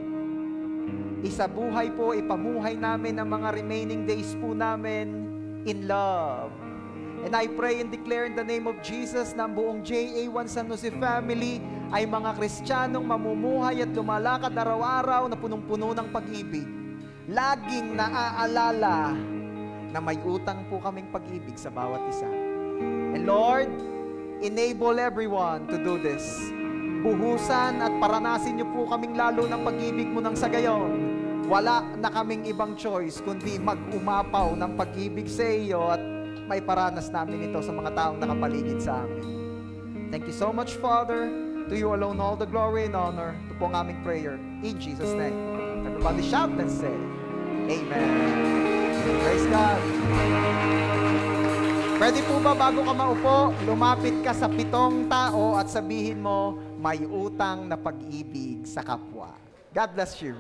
Isabuhay po, ipamuhay namin ang mga remaining days po namin in love. And I pray and declare in the name of Jesus na ang buong JA1 San Jose family ay mga Kristiyanong mamumuhay at lumalakad araw-araw na punong-puno ng pag-ibig. Laging naaalala na may utang po kaming pag-ibig sa bawat isa. And Lord, enable everyone to do this. Buhusan at paranasin niyo po kaming lalo ng pag-ibig mo nang sa gayon. Wala na kaming ibang choice kundi mag-umapaw ng pag-ibig sa iyo at may paranas namin ito sa mga taong nakapaligid sa amin. Thank you so much, Father. To you alone all the glory and honor. Ito po ang aming prayer. In Jesus' name. Everybody shout and say, Amen. Praise God. Pwede po ba bago ka maupo, lumapit ka sa 7 tao at sabihin mo, may utang na pag-ibig sa kapwa. God bless you.